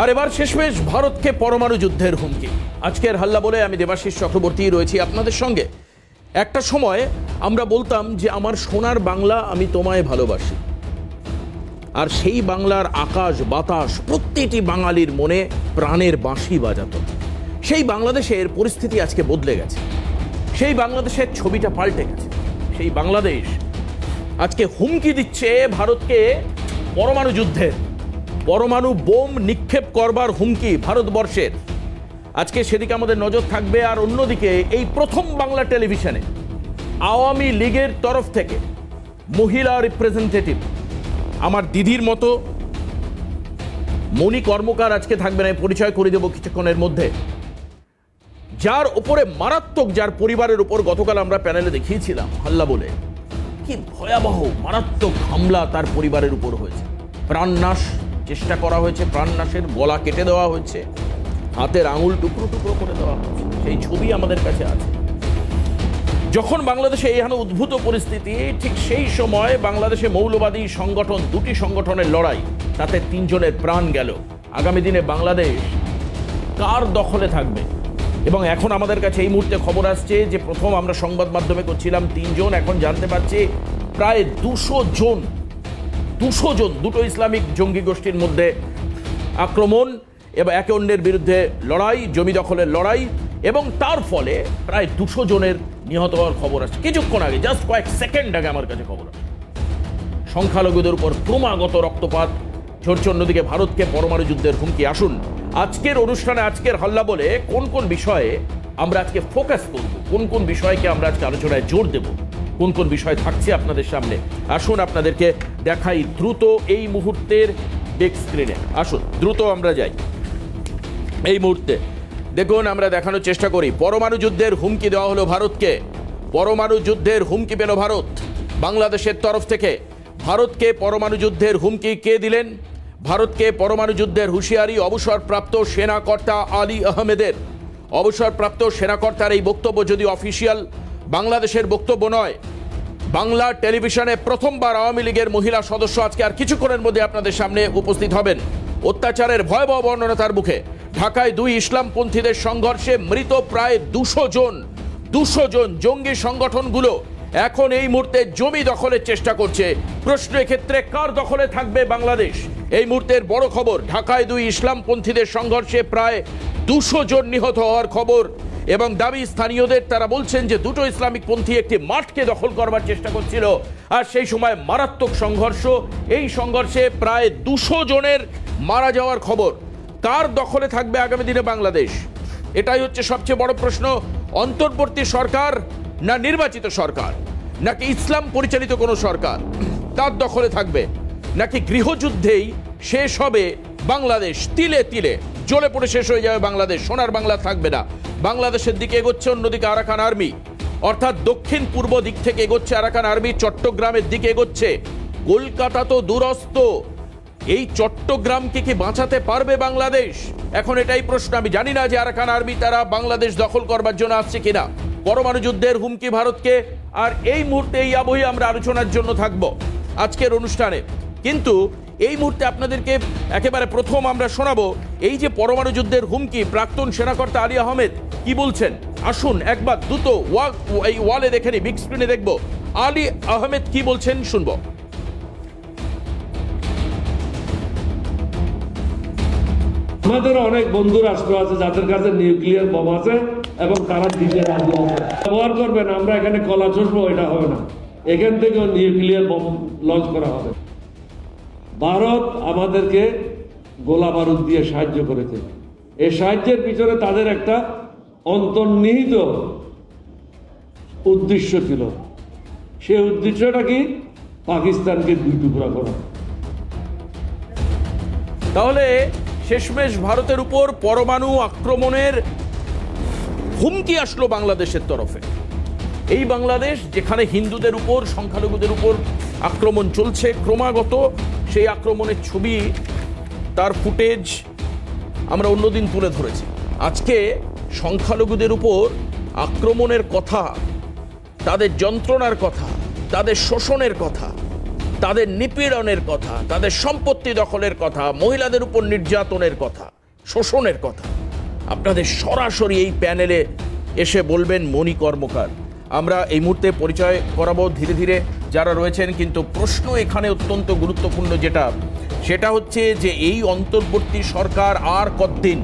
আর এবার শেষমেশ ভারতকে পরমাণু যুদ্ধের হুমকি। আজকের হাল্লা বলে আমি দেবাশিস চক্রবর্তী রয়েছি আপনাদের সঙ্গে। একটা সময় আমরা বলতাম যে আমার সোনার বাংলা, আমি তোমায় ভালোবাসি। আর সেই বাংলার আকাশ বাতাস প্রত্যেকটি বাঙালির মনে প্রাণের বাঁশি বাজাত। সেই বাংলাদেশের পরিস্থিতি আজকে বদলে গেছে, সেই বাংলাদেশের ছবিটা পাল্টে গেছে। সেই বাংলাদেশ আজকে হুমকি দিচ্ছে ভারতকে পরমাণু যুদ্ধের, পরমাণু বোম নিক্ষেপ করবার হুমকি ভারতবর্ষের। আজকে সেদিকে আমাদের নজর থাকবে। আর অন্যদিকে এই প্রথম বাংলা টেলিভিশনে আওয়ামী লীগের তরফ থেকে মহিলা রিপ্রেজেন্টেটিভ, আমার দিদির মতো মণি কর্মকার আজকে থাকবেন, আমি পরিচয় করে দেবো কিছুক্ষণের মধ্যে। যার উপরে মারাত্মক, যার পরিবারের উপর গতকাল আমরা প্যানেলে দেখিয়েছিলাম হাল্লা বলে, কি ভয়াবহ মারাত্মক হামলা তার পরিবারের উপর হয়েছে। প্রাণনাশ চেষ্টা করা হয়েছে, প্রাণনাশের গলা কেটে দেওয়া হয়েছে, হাতের আঙুল টুকরো টুকরো করে দেওয়া হয়েছে। সেই ছবি আমাদের কাছে আছে। যখন বাংলাদেশে এইখানে উদ্ভূত পরিস্থিতি, ঠিক সেই সময় বাংলাদেশে মৌলবাদী সংগঠন, দুটি সংগঠনের লড়াই, তাতে 3 জনের প্রাণ গেল। আগামী দিনে বাংলাদেশ কার দখলে থাকবে? এবং এখন আমাদের কাছে এই মুহূর্তে খবর আসছে যে প্রথম আমরা সংবাদ মাধ্যমে করছিলাম 3 জন, এখন জানতে পারছি প্রায় 200 জন, দুটো ইসলামিক জঙ্গি গোষ্ঠীর মধ্যে আক্রমণ এবং একে অন্যের বিরুদ্ধে লড়াই, জমি দখলের লড়াই, এবং তার ফলে প্রায় 200 জনের নিহত হওয়ার খবর আসছে কিছুক্ষণ আগে, জাস্ট কয়েক সেকেন্ড আগে আমার কাছে খবর আসছে। সংখ্যালঘুদের উপর ক্রমাগত রক্তপাত ঝরছে, অন্যদিকে ভারতকে পরমাণু যুদ্ধের হুমকি। আসুন আজকের অনুষ্ঠানে, আজকের হাল্লা বলে কোন কোন বিষয়ে আমরা আজকে ফোকাস করব, কোন কোন বিষয়কে আমরা আজকে আলোচনায় জোর দেব, কোন কোন বিষয় থাকছে আপনাদের সামনে, আসুন আপনাদেরকে দেখাই দ্রুত এই মুহূর্তের বিগ স্ক্রিনে। আসুন দ্রুত আমরা যাই। এই মুহূর্তে দেখুন, আমরা দেখানোর চেষ্টা করি পরমাণু যুদ্ধের হুমকি দেওয়া হলো ভারতকে। পরমাণু যুদ্ধের হুমকি পেল ভারত বাংলাদেশের তরফ থেকে। ভারতকে পরমাণু যুদ্ধের হুমকি কে দিলেন? ভারতকে পরমাণু যুদ্ধের হুঁশিয়ারি অবসরপ্রাপ্ত সেনাকর্তা আলী আহমেদের। অবসরপ্রাপ্ত সেনাকর্তার এই বক্তব্য যদি অফিসিয়াল বাংলাদেশের বক্তব্য নয়, বাংলা টেলিভিশনে প্রথমবার আওয়ামী লীগের মহিলা সদস্য আজকে আর কিছুক্ষণের মধ্যে আপনাদের সামনে উপস্থিত হবেন। অত্যাচারের ভয়াবহ বর্ণনা তার মুখে। ঢাকায় 2 ইসলামপন্থীদের সংঘর্ষে মৃত প্রায় 200 জন। জঙ্গি সংগঠনগুলো এখন এই মুহূর্তে জমি দখলের চেষ্টা করছে। প্রশ্ন এক্ষেত্রে কার দখলে থাকবে বাংলাদেশ? এই মুহূর্তের বড় খবর, ঢাকায় 2 ইসলামপন্থীদের সংঘর্ষে প্রায় 200 জন নিহত হওয়ার খবর এবং দাবি স্থানীয়দের। তারা বলছেন যে 2টো ইসলামিক পন্থী একটি মাঠকে দখল করবার চেষ্টা করছিল, আর সেই সময় মারাত্মক সংঘর্ষ। এই সংঘর্ষে প্রায় 200 জনের মারা যাওয়ার খবর। কার দখলে থাকবে আগামী দিনে বাংলাদেশ? এটাই হচ্ছে সবচেয়ে বড় প্রশ্ন। অন্তর্বর্তী সরকার, না নির্বাচিত সরকার, নাকি ইসলাম পরিচালিত কোনো সরকার তার দখলে থাকবে, নাকি গৃহযুদ্ধেই শেষ হবে বাংলাদেশ? তিলে তিলে জ্বলে পড়ে শেষ হয়ে যাবে বাংলাদেশ, সোনার বাংলা থাকবে না। বাংলাদেশের দিকে এগোচ্ছে অন্যদিকে আরাকান আর্মি, অর্থাৎ দক্ষিণ পূর্ব দিক থেকে এগোচ্ছে আরাকান আর্মি, চট্টগ্রামের দিকে এগোচ্ছে। কলকাতা তো দূরস্থ, এই চট্টগ্রামকে কি বাঁচাতে পারবে বাংলাদেশ? এখন এটাই প্রশ্ন। আমি জানি না যে আরাকান আর্মি তারা বাংলাদেশ দখল করবার জন্য আসছে কিনা। পরমাণু যুদ্ধের হুমকি ভারতকে, আর এই মুহূর্তে এই আবহে আমরা আলোচনার জন্য থাকব আজকের অনুষ্ঠানে। কিন্তু এই মুহূর্তে আপনাদেরকে একেবারে প্রথম আমরা শোনাবো এই যে পরমাণু যুদ্ধের হুমকি, প্রাক্তন সেনাকর্তা আলী আহমেদ কি বলছেন। আসুন একবার দ্রুত এই ওয়ালে দেখে নি, বিগ স্ক্রিনে দেখবো আলী আহমেদ কি বলছেন, শুনবো। আমাদের অনেক বন্ধু রাষ্ট্র আছে যাদের কাছে নিউক্লিয়ার বোম আছে এবং তারা দিতে রাজি আছে, ব্যবহার করবেন। আমরা এখানে কলা চষবো, এটা হবে না। এখান থেকেও নিউক্লিয়ার বোম লঞ্চ করা হবে। ভারত আমাদেরকে গোলা বারুদ দিয়ে সাহায্য করেছে। এই সাহায্যের পিছনে তাদের একটা অন্তর্নিহিত উদ্দেশ্য ছিল। সেই উদ্দেশ্যটা কি? পাকিস্তানকে 2 টুকরা করা। তাহলে শেষমেশ ভারতের উপর পরমাণু আক্রমণের হুমকি আসলো বাংলাদেশের তরফে। এই বাংলাদেশ যেখানে হিন্দুদের উপর, সংখ্যালঘুদের উপর আক্রমণ চলছে ক্রমাগত, সেই আক্রমণের ছবি, তার ফুটেজ আমরা অন্যদিন তুলে ধরেছি। আজকে সংখ্যালঘুদের উপর আক্রমণের কথা, তাদের যন্ত্রণার কথা, তাদের শোষণের কথা, তাদের নিপীড়নের কথা, তাদের সম্পত্তি দখলের কথা, মহিলাদের উপর নির্যাতনের কথা, শোষণের কথা আপনাদের সরাসরি এই প্যানেলে এসে বলবেন মণি কর্মকার। আমরা এই মুহূর্তে পরিচয় করাবো ধীরে ধীরে যারা রয়েছেন, কিন্তু প্রশ্ন এখানে অত্যন্ত গুরুত্বপূর্ণ সেটা হচ্ছে যে এই অন্তর্বর্তী সরকার আর কতদিন,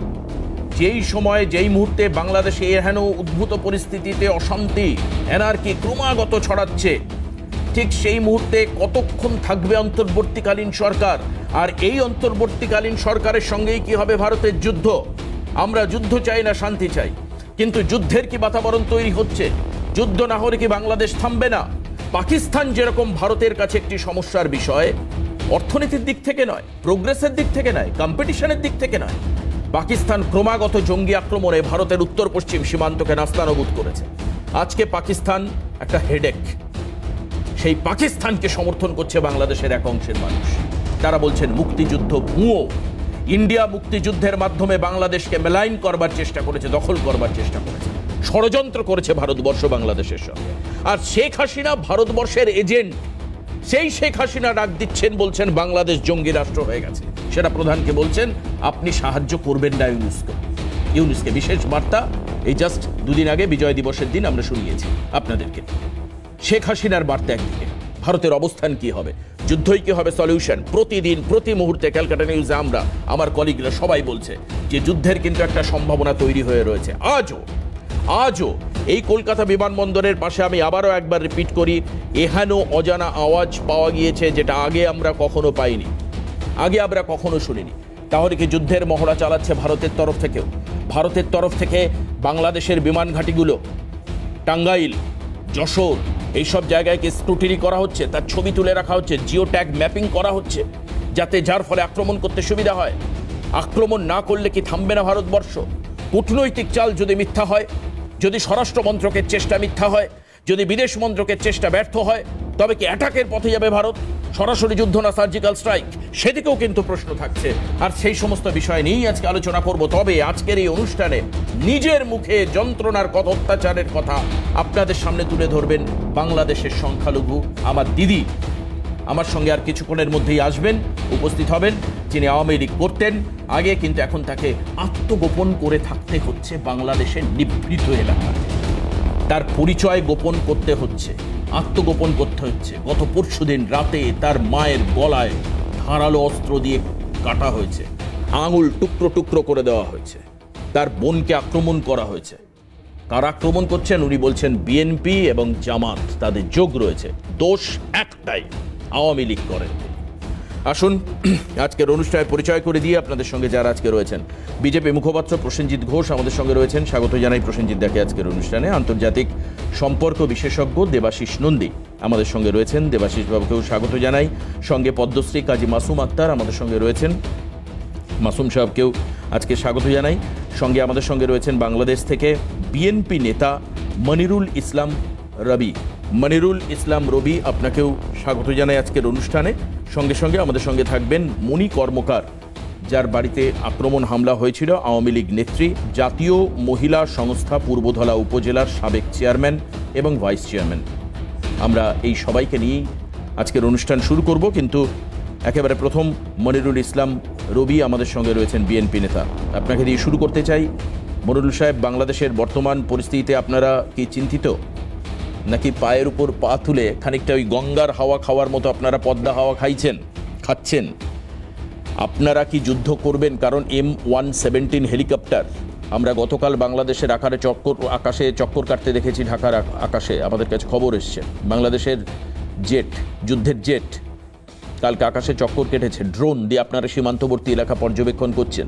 যেই সময়ে যেই মুহূর্তে বাংলাদেশে এহেন উদ্ভূত পরিস্থিতিতে অশান্তি এনার্কি ক্রমাগত ছড়াচ্ছে, ঠিক সেই মুহূর্তে কতক্ষণ থাকবে অন্তর্বর্তীকালীন সরকার? আর এই অন্তর্বর্তীকালীন সরকারের সঙ্গেই কি হবে ভারতের যুদ্ধ? আমরা যুদ্ধ চাই না, শান্তি চাই, কিন্তু যুদ্ধের কি বাতাবরণ তৈরি হচ্ছে? যুদ্ধ না হলে কি বাংলাদেশ থামবে না? পাকিস্তান যেরকম ভারতের কাছে একটি সমস্যার বিষয়, অর্থনীতির দিক থেকে নয়, প্রোগ্রেসের দিক থেকে নয়, কম্পিটিশনের দিক থেকে নয়, পাকিস্তান ক্রমাগত জঙ্গি আক্রমণে ভারতের উত্তর পশ্চিম সীমান্তকে নাস্তানাবুদ করেছে। আজকে পাকিস্তান একটা হেডেক। সেই পাকিস্তানকে সমর্থন করছে বাংলাদেশের এক অংশের মানুষ। তারা বলছেন মুক্তিযুদ্ধ ভুয়ো। ইন্ডিয়া মুক্তিযুদ্ধের মাধ্যমে বাংলাদেশকে মেলাইন করবার চেষ্টা করেছে, দখল করবার চেষ্টা করেছে, ষড়যন্ত্র করেছে ভারতবর্ষ বাংলাদেশের সঙ্গে। আর শেখ হাসিনা ভারতবর্ষের এজেন্ট। সেই শেখ হাসিনা ডাক দিচ্ছেন, বলছেন বাংলাদেশ জঙ্গি রাষ্ট্র হয়ে গেছে। সেটা প্রধানকে বলছেন আপনি সাহায্য করবেন না ইউনুসকে। বিশেষ বার্তা এই জাস্ট দুদিন আগে বিজয় দিবসের দিন আমরা শুনিয়েছি আপনাদেরকে। শেখ হাসিনার বার্তা একদিকে, ভারতের অবস্থান কি হবে? যুদ্ধই কি হবে সলিউশন? প্রতিদিন প্রতি মুহূর্তে ক্যালকাটা নিউজে আমার কলিগরা সবাই বলছে যে যুদ্ধের কিন্তু একটা সম্ভাবনা তৈরি হয়ে রয়েছে। আজও এই কলকাতা বিমানবন্দরের পাশে আমি আবারও একবার রিপিট করি, এহেন অজানা আওয়াজ পাওয়া গিয়েছে যেটা আগে আমরা কখনো পাইনি, আগে আমরা কখনো শুনিনি। তাহলে কি যুদ্ধের মহড়া চালাচ্ছে ভারতের তরফ থেকেও? ভারতের তরফ থেকে বাংলাদেশের বিমান ঘাঁটিগুলো টাঙ্গাইল, যশোর এইসব জায়গায় কি স্ক্রুটিনি করা হচ্ছে? তার ছবি তুলে রাখা হচ্ছে, জিও ট্যাগ ম্যাপিং করা হচ্ছে, যার ফলে আক্রমণ করতে সুবিধা হয়। আক্রমণ না করলে কি থামবে না ভারতবর্ষ? কূটনৈতিক চাল যদি মিথ্যা হয়, যদি স্বরাষ্ট্র মন্ত্রকের চেষ্টা মিথ্যা হয়, যদি বিদেশ মন্ত্রকের চেষ্টা ব্যর্থ হয়, তবে কি অ্যাটাকের পথে যাবে ভারত? সরাসরি যুদ্ধ না সার্জিক্যাল স্ট্রাইক? সেদিকেও কিন্তু প্রশ্ন থাকছে। আর সেই সমস্ত বিষয় নিয়েই আজকে আলোচনা করব। তবে আজকের এই অনুষ্ঠানে নিজের মুখে যন্ত্রণার কথা, অত্যাচারের কথা আপনাদের সামনে তুলে ধরবেন বাংলাদেশের সংখ্যালঘু আমার দিদি। আমার সঙ্গে আর কিছুক্ষণের মধ্যেই আসবেন, উপস্থিত হবেন, যিনি আওয়ামী লীগ করতেন আগে, কিন্তু এখন তাকে আত্মগোপন করে থাকতে হচ্ছে বাংলাদেশের নিভৃত এলাকায়। তার পরিচয় গোপন করতে হচ্ছে, আত্মগোপন করতে হচ্ছে। গত পরশুদিন রাতে তার মায়ের গলায় ধারালো অস্ত্র দিয়ে কাটা হয়েছে, আঙুল টুকরো টুকরো করে দেওয়া হয়েছে, তার বোনকে আক্রমণ করা হয়েছে। কারা আক্রমণ করছেন? উনি বলছেন বিএনপি এবং জামাত, তাদের যোগ রয়েছে। দোষ একটাই, আওয়ামী লীগ করেন। আসুন আজকের অনুষ্ঠানে পরিচয় করে দিয়ে আপনাদের সঙ্গে যারা আজকে রয়েছেন। বিজেপি মুখপাত্র প্রসেনজিৎ ঘোষ আমাদের সঙ্গে রয়েছেন, স্বাগত জানাই প্রসেনজিৎ দাকে আজকের অনুষ্ঠানে। আন্তর্জাতিক সম্পর্ক বিশেষজ্ঞ দেবাশিস নন্দী আমাদের সঙ্গে রয়েছেন, দেবাশিস বাবুকেও স্বাগত জানাই। সঙ্গে পদ্মশ্রী কাজী মাসুম আক্তার আমাদের সঙ্গে রয়েছেন, মাসুম সাহেবকেও আজকে স্বাগত জানাই। সঙ্গে আমাদের সঙ্গে রয়েছেন বাংলাদেশ থেকে বিএনপি নেতা মনিরুল ইসলাম রবি। মনিরুল ইসলাম রবি, আপনাকেও স্বাগত জানাই আজকের অনুষ্ঠানে। সঙ্গে সঙ্গে আমাদের সঙ্গে থাকবেন মণি কর্মকার, যার বাড়িতে আক্রমণ হামলা হয়েছিল আওয়ামী লীগ নেত্রী, জাতীয় মহিলা সংস্থা পূর্বধলা উপজেলার সাবেক চেয়ারম্যান এবং ভাইস চেয়ারম্যান। আমরা এই সবাইকে নিয়েই আজকের অনুষ্ঠান শুরু করব, কিন্তু একেবারে প্রথম মনিরুল ইসলাম রবি আমাদের সঙ্গে রয়েছেন, বিএনপি নেতা। আপনাকে দিয়ে শুরু করতে চাই। মনিরুল সাহেব, বাংলাদেশের বর্তমান পরিস্থিতিতে আপনারা কি চিন্তিত, নাকি পায়ের উপর পা তুলে খানিকটা ওই গঙ্গার হাওয়া খাওয়ার মতো আপনারা পদ্মা হাওয়া খাচ্ছেন? আপনারা কি যুদ্ধ করবেন? কারণ M117 হেলিকপ্টার আমরা গতকাল বাংলাদেশের আকাশে চক্কর কাটতে দেখেছি। ঢাকার আকাশে আমাদের কাছে খবর এসছে, বাংলাদেশের জেট, যুদ্ধের জেট কালকে আকাশে চক্কর কেটেছে। ড্রোন দিয়ে আপনারা সীমান্তবর্তী এলাকা পর্যবেক্ষণ করছেন।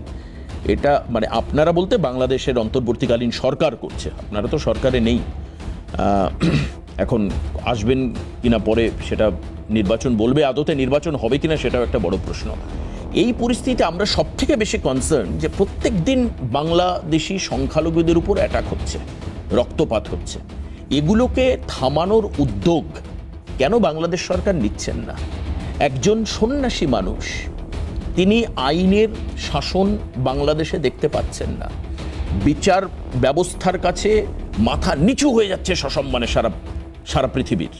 এটা মানে আপনারা বলতে বাংলাদেশের অন্তর্বর্তীকালীন সরকার করছে, আপনারা তো সরকারে নেই। এখন আসবেন কিনা পরে সেটা নির্বাচন বলবে, আদতে নির্বাচন হবে কিনা সেটাও একটা বড় প্রশ্ন। এই পরিস্থিতিতে আমরা সব থেকে বেশি কনসার্ন যে প্রত্যেক দিন বাংলাদেশি সংখ্যালঘুদের উপর অ্যাটাক হচ্ছে, রক্তপাত হচ্ছে। এগুলোকে থামানোর উদ্যোগ কেন বাংলাদেশ সরকার নিচ্ছেন না? একজন সন্ন্যাসী মানুষ, তিনি আইনের শাসন বাংলাদেশে দেখতে পাচ্ছেন না। বিচার ব্যবস্থার কাছে মাথা নিচু হয়ে যাচ্ছে সসম্মানে সারা পৃথিবীর।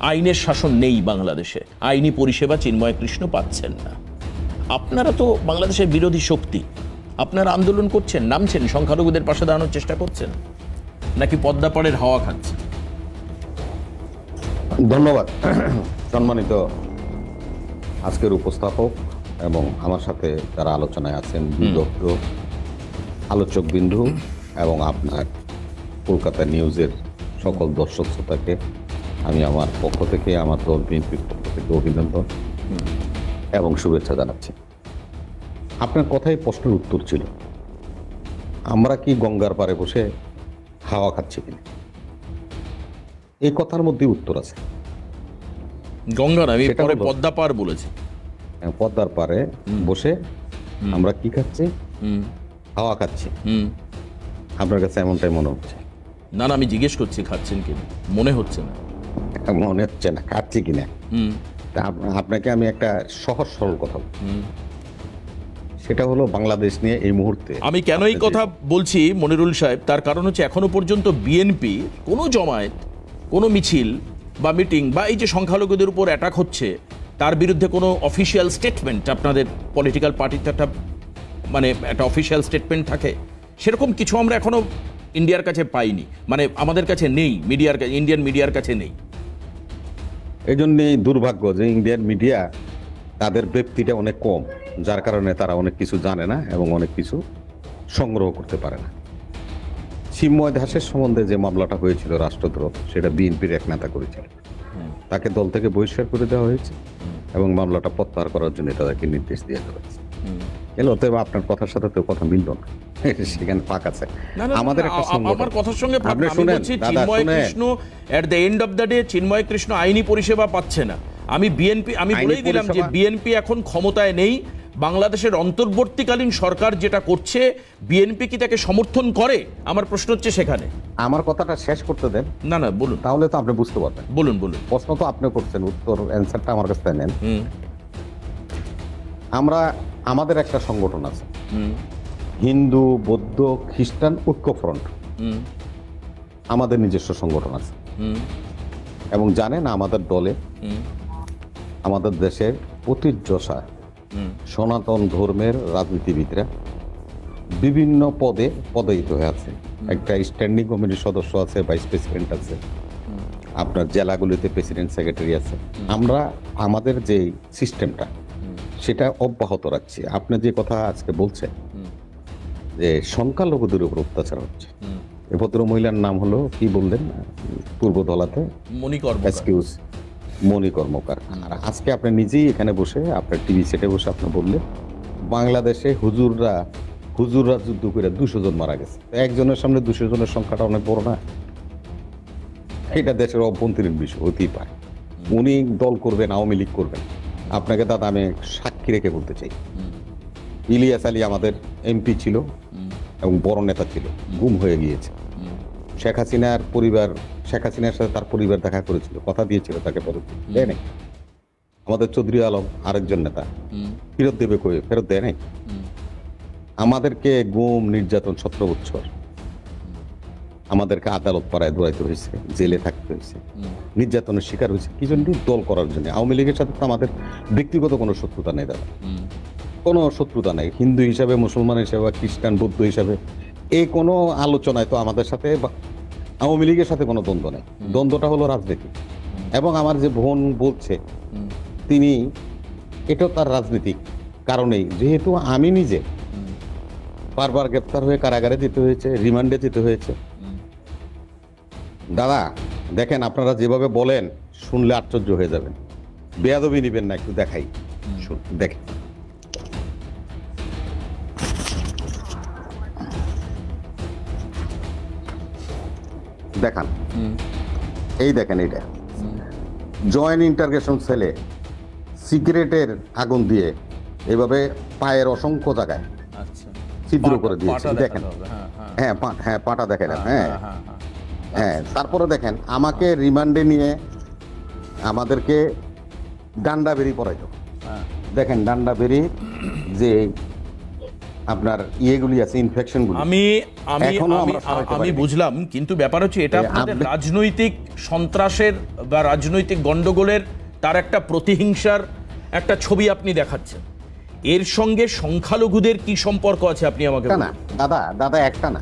আইনের শাসন নেই বাংলাদেশে, আইনি পরিষেবা চিন্ময় কৃষ্ণ পাচ্ছেন না। আপনারা তো বাংলাদেশের বিরোধী শক্তি, আপনারা আন্দোলন করছেন, নামছেন, সংখ্যালঘুদের পাশে দাঁড়ানোর চেষ্টা করছেন, নাকি পদ্মাপাড়ের হাওয়া খাচ্ছেন? ধন্যবাদ সম্মানিত আজকের উপস্থাপক এবং আমার সাথে যারা আলোচনায় আছেন বিদগ্ধ আলোচক বিন্দু এবং আপনার কলকাতা নিউজের সকল দর্শক শ্রোতাকে আমি আমার পক্ষ থেকে, আমার দল বিএনপির পক্ষ থেকে অভিনন্দন এবং শুভেচ্ছা জানাচ্ছি। আপনার কথাই প্রশ্নের উত্তর ছিল, আমরা কি গঙ্গার পাড়ে বসে হাওয়া খাচ্ছি কিনা, এই কথার মধ্যে উত্তর আছে। গঙ্গা না, আমি সেটা পরে হলো- পদ্মাপাড় বলেছি। পদ্মার পাড়ে বসে আমরা কি খাচ্ছি? হুম হাওয়া খাচ্ছি। হুম আপনার কাছে এমনটাই মনে হচ্ছে? না না, আমি জিজ্ঞেস করছি খাচ্ছেন কিনা, মনে হচ্ছে না। মনে হচ্ছে না খাচ্ছি কিনা। হুম তা আপনাকে আমি একটা সহজ সরল কথা বলি। হুম। সেটা হলো বাংলাদেশ নিয়ে এই মুহূর্তে আমি কেন এই আপনি কথা বলছি মনিরুল সাহেব, তার কারণ হচ্ছে এখনো পর্যন্ত বিএনপি কোনো জমায়েত, কোনো মিছিল বা মিটিং বা এই যে সংখ্যালঘুদের উপর অ্যাটাক হচ্ছে তার বিরুদ্ধে কোনো অফিসিয়াল স্টেটমেন্ট, আপনাদের পলিটিক্যাল পার্টিতে একটা মানে একটা অফিসিয়াল স্টেটমেন্ট থাকে, সেরকম কিছু আমরা এখনো ইন্ডিয়ার কাছে পাইনি, মানে আমাদের কাছে নেই, মিডিয়ার কাছে, ইন্ডিয়ান মিডিয়ার কাছে নেই। এই জন্যই দুর্ভাগ্য যে ইন্ডিয়ান মিডিয়া তাদের ব্যক্তিটা অনেক কম, যার কারণে তারা অনেক কিছু জানে না এবং অনেক কিছু সংগ্রহ করতে পারে না। চিন্ময় দাসের সম্বন্ধে যে মামলাটা হয়েছিল রাষ্ট্রদ্রোহ, সেটা বিএনপির এক নেতা করেছিল, তাকে দল থেকে বহিষ্কার করে দেওয়া হয়েছে এবং মামলাটা প্রত্যাহার করার জন্য তাদেরকে নির্দেশ দেওয়া হয়েছে। এলো অতএব আপনার কথার সাথে তো কথা মিলল না, সেখানে ফাঁক আছে। না, না, আমাদের না, একটা আমার কথার সঙ্গে ফাঁক আপনি না। আমি শুনেন বলছি দাদা, চিন্ময় শুনেন। Krishna at the end of the day Chinmoy Krishna আইনি পরিষেবা পাচ্ছে না। আমি আইনি বলেই দিলাম যে পরিষেবা- বিএনপি এখন ক্ষমতায় নেই, বাংলাদেশের অন্তর্বর্তীকালীন সরকার যেটা করছে বিএনপি কি তাকে সমর্থন করে? আমার প্রশ্ন হচ্ছে সেখানে। আমার কথাটা শেষ করতে দেন, না না, বলুন তাহলে তো আপনি বুঝতে পারবেন। বলুন বলুন। প্রশ্ন তো আপনি করছেন, উত্তর অ্যান্সারটা আমার কাছে নেন। হুম আমরা আমাদের একটা সংগঠন আছে, হুম হিন্দু বৌদ্ধ খ্রিস্টান ঐক্য ফ্রন্ট, হুম আমাদের নিজস্ব সংগঠন আছে। হুম এবং জানেন আমাদের দলে হুম আমাদের দেশের প্রতিযশা হুম সনাতন ধর্মের রাজনীতিবিদরা বিভিন্ন পদে পদোন্নতি হয়ে আছে। একটা স্ট্যান্ডিং কমিটির সদস্য আছে, ভাইস প্রেসিডেন্ট আছে, আপনার জেলাগুলিতে প্রেসিডেন্ট সেক্রেটারি আছে। আমরা আমাদের যে সিস্টেমটা সেটা অব্যাহত রাখছি। আপনি যে কথা আজকে বলছেন যে সংখ্যালঘুদের উপর অত্যাচার হচ্ছে, এ ভদ্র মহিলার নাম হলো কি বললেন পূর্ব দলাতে, মণিকর এক্সকিউজ মণি কর্মকার। আর আজকে আপনি নিজেই এখানে বসে আপনার টিভি সেটে বসে আপনি বললেন বাংলাদেশে হুজুররা যুদ্ধ করে 200 জন মারা গেছে। একজনের সামনে 200 জনের সংখ্যাটা অনেক বড় না? এটা দেশের অভ্যন্তরীণ বিষয় হতেই পারে। উনি দল করবেন, আওয়ামী লীগ করবেন, আপনাকে দাদা আমি সাক্ষী রেখে বলতে চাই, ইলিয়াস আলী আমাদের এমপি ছিল এবং বড় নেতা ছিল, গুম হয়ে গিয়েছে। শেখ হাসিনার সাথে তার পরিবার দেখা করেছিল, কথা দিয়েছিল তাকে ফেরত দেয় নাই। আমাদের চৌধুরী আলম আরেকজন নেতা ফেরত দেবে কই, ফেরত দেয় নাই। আমাদেরকে গুম নির্যাতন 17 বছর আমাদেরকে আদালত পাড়ায় দৌড়াইতে হয়েছে, জেলে থাকতে হয়েছে, নির্যাতনের শিকার হয়েছে। কি জন্য? দল করার জন্য। আওয়ামী লীগের সাথে তো আমাদের ব্যক্তিগত কোনো শত্রুতা নেই দাদা, কোনো শত্রুতা নেই। হিন্দু হিসাবে, মুসলমান হিসাবে, খ্রিস্টান বৌদ্ধ হিসাবে এই কোনো আলোচনায় তো আমাদের সাথে আওয়ামী লীগের সাথে কোনো দ্বন্দ্ব নেই। দ্বন্দ্বটা হলো রাজনীতি। এবং আমার যে বোন বলছে তিনি, এটাও তার রাজনীতিক কারণেই, যেহেতু আমি নিজে বারবার গ্রেপ্তার হয়ে কারাগারে যেতে হয়েছে, রিমান্ডে যেতে হয়েছে। দাদা দেখেন, আপনারা যেভাবে বলেন শুনলে আশ্চর্য হয়ে যাবেন, বেয়াদবি নিবেন না, একটু দেখাই, দেখেন। দেখান, এই দেখেন, এইটা জয়েন্ট ইন্টারগ্রেশন সেলে সিগারেটের আগুন দিয়ে এভাবে পায়ের অসংখ্য জায়গায় আচ্ছা, ছিদ্র করে দিয়েছে। পাটা দেখেন, দেখাতে হবে, হ্যাঁ, হ্যাঁ। হ্যাঁ পাটা দেখেন। হ্যাঁ হ্যাঁ, হ্যাঁ, হ্যাঁ। হ্যাঁ, তারপরে দেখেন আমাকে রিমান্ডে নিয়ে আমাদেরকে ডান্ডা বেরি পড়াইতো। হ্যাঁ। দেখেন ডান্ডা বেরি যে আপনার ইয়েগুলি আছে, ইনফেকশনগুলি আমি আমি এখনো আমি আমরা সরাইতে আমি পারিনি। বুঝলাম, কিন্তু ব্যাপার হচ্ছে এটা আপনাদের আপনি- রাজনৈতিক সন্ত্রাসের বা রাজনৈতিক গন্ডগোলের তার একটা প্রতিহিংসার একটা ছবি আপনি দেখাচ্ছেন। এর সঙ্গে সংখ্যালঘুদের কি সম্পর্ক আছে আপনি আমাকে একটা বলুন। না দাদা, দাদা একটা না,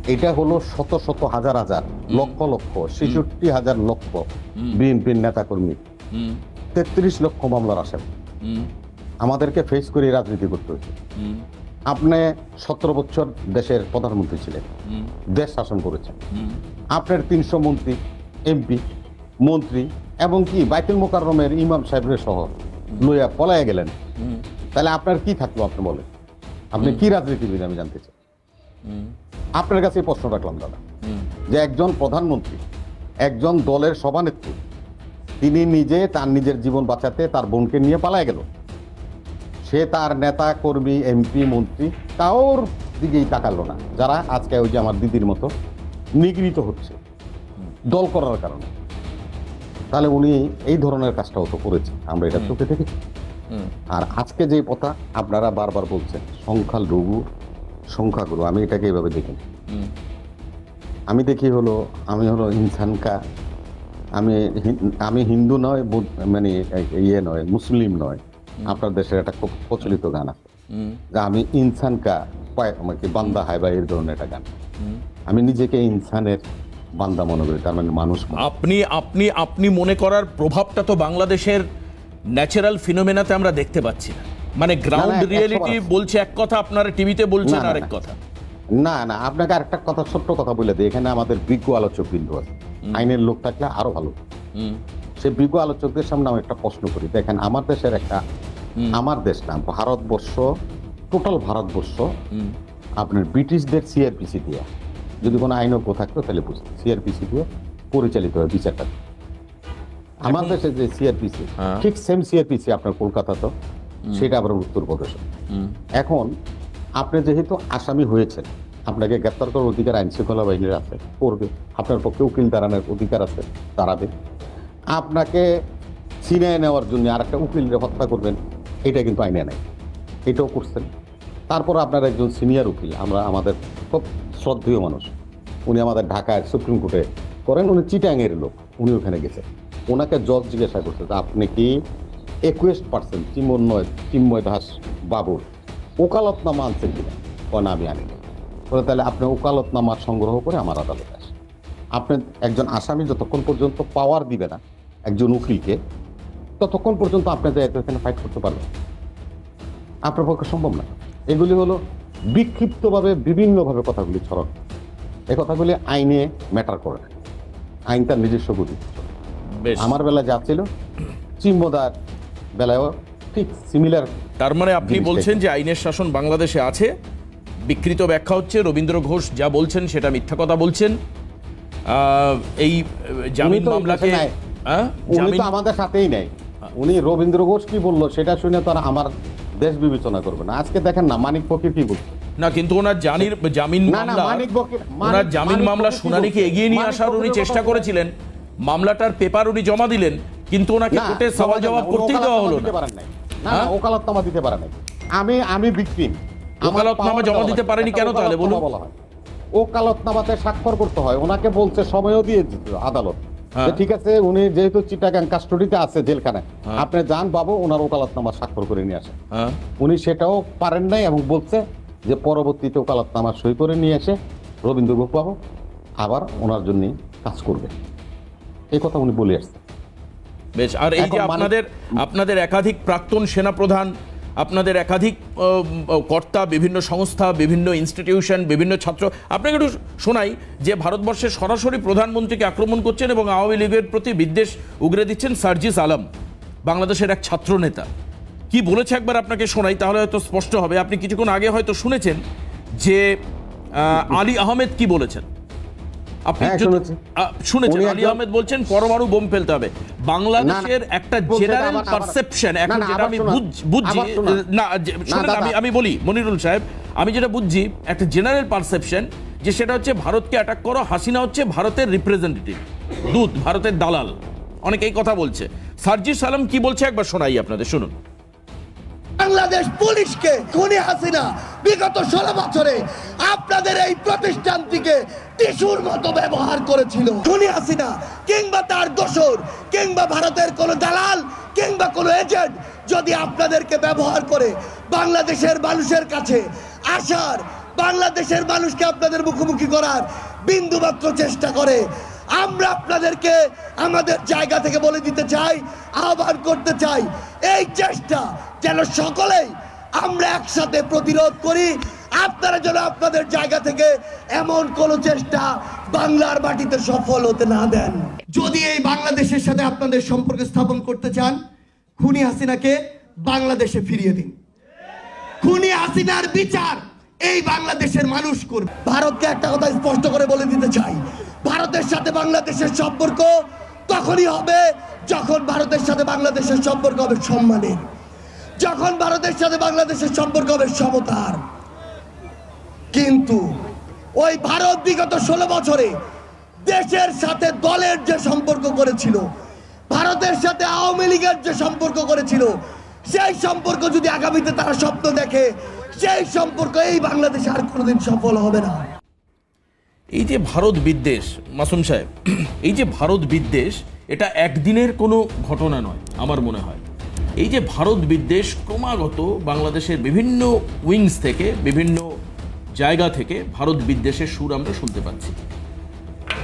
এটা হলো শত শত হাজার হাজার লক্ষ লক্ষ 66,000 লক্ষ বিএনপির নেতাকর্মী, 33 লক্ষ মামলার আসামি আমাদেরকে ফেস করে রাজনীতি করতে হয়েছে। আপনি 17 বছর দেশের প্রধানমন্ত্রী ছিলেন, দেশ শাসন করেছেন, আপনার 300 মন্ত্রী, এমপি, মন্ত্রী এবং কি বাইতুল মোকাররমের ইমাম সাহেবের সহ লইয়া পলাইয়া গেলেন, তাহলে আপনার কি থাকলো? আপনি বলেন, আপনি কি রাজনীতিবিদ? আমি জানতে চাই। আপনার কাছে এই প্রশ্ন রাখলাম দাদা, যে একজন প্রধানমন্ত্রী, একজন দলের সভানেত্রী, তিনি নিজে তার নিজের জীবন বাঁচাতে তার বোনকে নিয়ে পালায় গেল, সে তার নেতা কর্মী, এমপি, মন্ত্রী কারোর দিকেই তাকালো না, যারা আজকে ওই যে আমার দিদির মতো নিগৃহীত হচ্ছে দল করার কারণে। তাহলে উনি এই ধরনের কাজটাও তো করেছে, আমরা এটা চোখে দেখেছি। আর আজকে যে কথা আপনারা বারবার বলছেন সংখ্যালঘু সংখ্যাগুরু, আমি এটাকে এইভাবে দেখি না। আমি দেখি হলো, আমি হলো ইনসানকা, আমি হিন্দু নয়, মানে ইয়ে নয়, মুসলিম নয়। আপনার দেশের একটা খুব প্রচলিত গান আছে যে আমি ইনসানকা বান্দা হায় বা এই ধরনের একটা গান। আমি নিজেকে ইনসানের বান্দা মনে করি, তার মানে মানুষ। আপনি আপনি আপনি মনে করার প্রভাবটা তো বাংলাদেশের ন্যাচারাল ফিনোমেনাতে আমরা দেখতে পাচ্ছি না। মানে গ্রাউন্ড 100% রিয়েলিটি বলছে এক কথা, আপনারা টিভিতে বলছেন না, আরেক না। কথা। না না, আপনাকে আরেকটা কথা, ছোট্ট কথা বলে দিই, এখানে আমাদের বিজ্ঞ আলোচক বিন্দু আছে, আইনের লোক থাকলে আরো ভালো। সে বিজ্ঞ আলোচকদের সামনে আমি একটা প্রশ্ন করি। দেখেন, আমার দেশের একটা, আমার দেশ না, ভারতবর্ষ, টোটাল ভারতবর্ষ আপনার ব্রিটিশদের সিআরপিসি দিয়ে, যদি কোনো আইনজ্ঞ থাকতো তাহলে বুঝতো, সিআরপিসি দিয়ে পরিচালিত হয় বিচারটা। আমার দেশে যে সিআরপিসি, ঠিক সেম সিআরপিসি আপনার কলকাতা, তো সেটা আবার উত্তরপ্রদেশে। এখন আপনি যেহেতু আসামি হয়েছেন, আপনাকে গ্রেপ্তার করার অধিকার আইন শৃঙ্খলা বাহিনীর আছে, করবে। আপনার পক্ষে উকিল দাঁড়ানোর অধিকার আছে, দাঁড়াবে। আপনাকে ছিনিয়ে নেওয়ার জন্য আর একটা উকিলকে হত্যা করবেন, এটা কিন্তু আইনে নাই, এটাও করছেন। তারপর আপনার একজন সিনিয়র উকিল, আমরা আমাদের খুব শ্রদ্ধেয় মানুষ, উনি আমাদের ঢাকায় সুপ্রিম কোর্টে করেন, উনি চিটাঙের লোক, উনি ওখানে গেছেন। ওনাকে জজ জিজ্ঞাসা করছে যে আপনি কি 21% চিন্ময় দাস বাবুর ওকালতনামা আনছেন কিনা? না, আমি আনিনি। বলে তাহলে আপনি ওকালতনামা সংগ্রহ করে আমার আদালতে আসেন। আপনি একজন আসামি যতক্ষণ পর্যন্ত পাওয়ার দিবে না একজন উকিলকে, ততক্ষণ পর্যন্ত আপনি যে এখানে ফাইট করতে পারবেন, আপনার পক্ষে সম্ভব না। এগুলি হলো বিক্ষিপ্তভাবে বিভিন্নভাবে কথাগুলি ছড়ানো, এই কথাগুলি আইনে ম্যাটার করে না, আইন তার নিজস্ব গতি। বেশ, আমার বেলায় যা ছিল, চিম্মদার বেলায়ও ঠিক সিমিলার। তার মানে আপনি জিনিসটাই। বলছেন যে আইনের শাসন বাংলাদেশে আছে, বিকৃত ব্যাখ্যা হচ্ছে, রবীন্দ্র ঘোষ যা বলছেন সেটা মিথ্যা কথা বলছেন। এই জামিন উনি তো এই মামলাকে দেশে নাই। উনি তো আমাদের সাথেই নেই। উনি রবীন্দ্র ঘোষ কি বললো সেটা শুনে তো আর আমার দেশ বিবেচনা করবে না। আজকে দেখেন না, মানিক ফকির কি বলছে না, কিন্তু ওনার জামিন না, মামলা, মানিক ফকির, ওনার জামিন মানিক মামলা ফকির কি শুনানিকে বলছে? এগিয়ে নিয়ে মানিক আসার উনি ফকিরের চেষ্টা কথা করেছিলেন, মামলাটার পেপার উনি জমা দিলেন, কিন্তু ওনাকে না, কোর্টে সওয়াল জবাব উনি করতেই দেওয়া হলো দিতে না। পারেন নাই। না, হ্যাঁ? ওকালতনামা দিতে পারেন নাই। আমি ভিকটিম। ওকালতনামা জমা দিতে পারেনি কেন তাহলে বলুন? ওকালতনামাতে স্বাক্ষর করতে হয়, ওনাকে বলছে, সময়ও দিয়ে দিত আদালত হ্যাঁ। যে ঠিক আছে, উনি যেহেতু চিটাগাং কাস্টডিতে আছে জেলখানায়, আপনি যান বাবু, ওনার ওকালতনামা স্বাক্ষর করে নিয়ে আসেন। হ্যাঁ, উনি সেটাও পারেন নাই এবং বলছে যে পরবর্তীতে ওকালতনামা সই করে নিয়ে এসে রবীন্দ্র ঘোষ বাবু আবার ওনার জন্য কাজ করবে, এই কথা উনি বলে আসছে। বেশ। আর এই যে এখন আপনাদের একাধিক প্রাক্তন সেনাপ্রধান, আপনাদের একাধিক কর্তা, বিভিন্ন সংস্থা, বিভিন্ন ইনস্টিটিউশন, বিভিন্ন ছাত্র, আপনাকে একটু শোনাই যে ভারতবর্ষের সরাসরি প্রধানমন্ত্রীকে আক্রমণ করছেন এবং আওয়ামী লীগের প্রতি বিদ্বেষ উগরে দিচ্ছেন সার্জিস আলম, বাংলাদেশের এক ছাত্র নেতা। কি বলেছে একবার আপনাকে শোনাই, তাহলে হয়তো স্পষ্ট হবে। আপনি কিছুক্ষণ আগে হয়তো শুনেছেন যে আলী আহমেদ কি বলেছেন। আপনি হ্যাঁ, শুনেছি। শুনেছেন উনি আলী একজন- আহমেদ বলছেন পরমাণু বোম ফেলতে হবে। বাংলাদেশের একটা বলতে জেনারেল আবার- পারসেপশন, এখন না, যেটা আবার আমি শোনান, বুঝছি, আবার শোনান। না শুনুন, দাদা। আমি বলি মনিরুল সাহেব, আমি যেটা বুঝছি একটা জেনারেল পারসেপশন, যে সেটা হচ্ছে ভারতকে অ্যাটাক করো, হাসিনা হচ্ছে ভারতের রিপ্রেজেন্টেটিভ, দূত, ভারতের দালাল, অনেকে এই কথা বলছে। সার্জিস আলম কি বলছে একবার শোনাই আপনাদের, শুনুন। বাংলাদেশ পুলিশকে খুনি হাসিনা বিগত 16 বছরে আপনাদের এই প্রতিষ্ঠানটিকে টিস্যুর মতো ব্যবহার করেছিল। খুনি হাসিনা কিংবা তার দোসর কিংবা ভারতের কোন দালাল কিংবা কোন এজেন্ট যদি আপনাদেরকে ব্যবহার করে বাংলাদেশের মানুষের কাছে আসার, বাংলাদেশের মানুষকে আপনাদের মুখোমুখি করার বিন্দুমাত্র চেষ্টা করে, আমরা আপনাদেরকে আমাদের জায়গা থেকে বলে দিতে চাই, আহ্বান করতে চাই, এই চেষ্টা যেন সকলেই আমরা একসাথে প্রতিরোধ করি। আপনারা যেন আপনাদের জায়গা থেকে এমন কোন চেষ্টা বাংলার মাটিতে সফল হতে না দেন। যদি এই বাংলাদেশের সাথে আপনাদের সম্পর্ক স্থাপন করতে চান, খুনি হাসিনাকে বাংলাদেশে ফিরিয়ে দিন। খুনি হাসিনার বিচার এই বাংলাদেশের মানুষ করবে। ভারতকে একটা কথা স্পষ্ট করে বলে দিতে চাই, ভারতের সাথে বাংলাদেশের সম্পর্ক তখনই হবে যখন ভারতের সাথে বাংলাদেশের সম্পর্ক হবে সম্মানের, যখন ভারতের সাথে বাংলাদেশের সম্পর্ক হবে সমতার। কিন্তু ওই ভারত বিগত 16 বছরে দেশের সাথে দলের যে সম্পর্ক করেছিল, ভারতের সাথে আওয়ামী লীগের যে সম্পর্ক করেছিল, সেই সম্পর্ক যদি আগামীতে তারা স্বপ্ন দেখে, সেই সম্পর্ক এই বাংলাদেশে আর কোনোদিন সফল হবে না। এই যে ভারত বিদ্বেষ, মাসুম সাহেব, এই যে ভারত বিদ্বেষ, এটা একদিনের কোনো ঘটনা নয় আমার মনে হয়। এই যে ভারত বিদ্বেষ ক্রমাগত বাংলাদেশের বিভিন্ন উইংস থেকে, বিভিন্ন জায়গা থেকে ভারত বিদ্বেষের সুর আমরা শুনতে পাচ্ছি।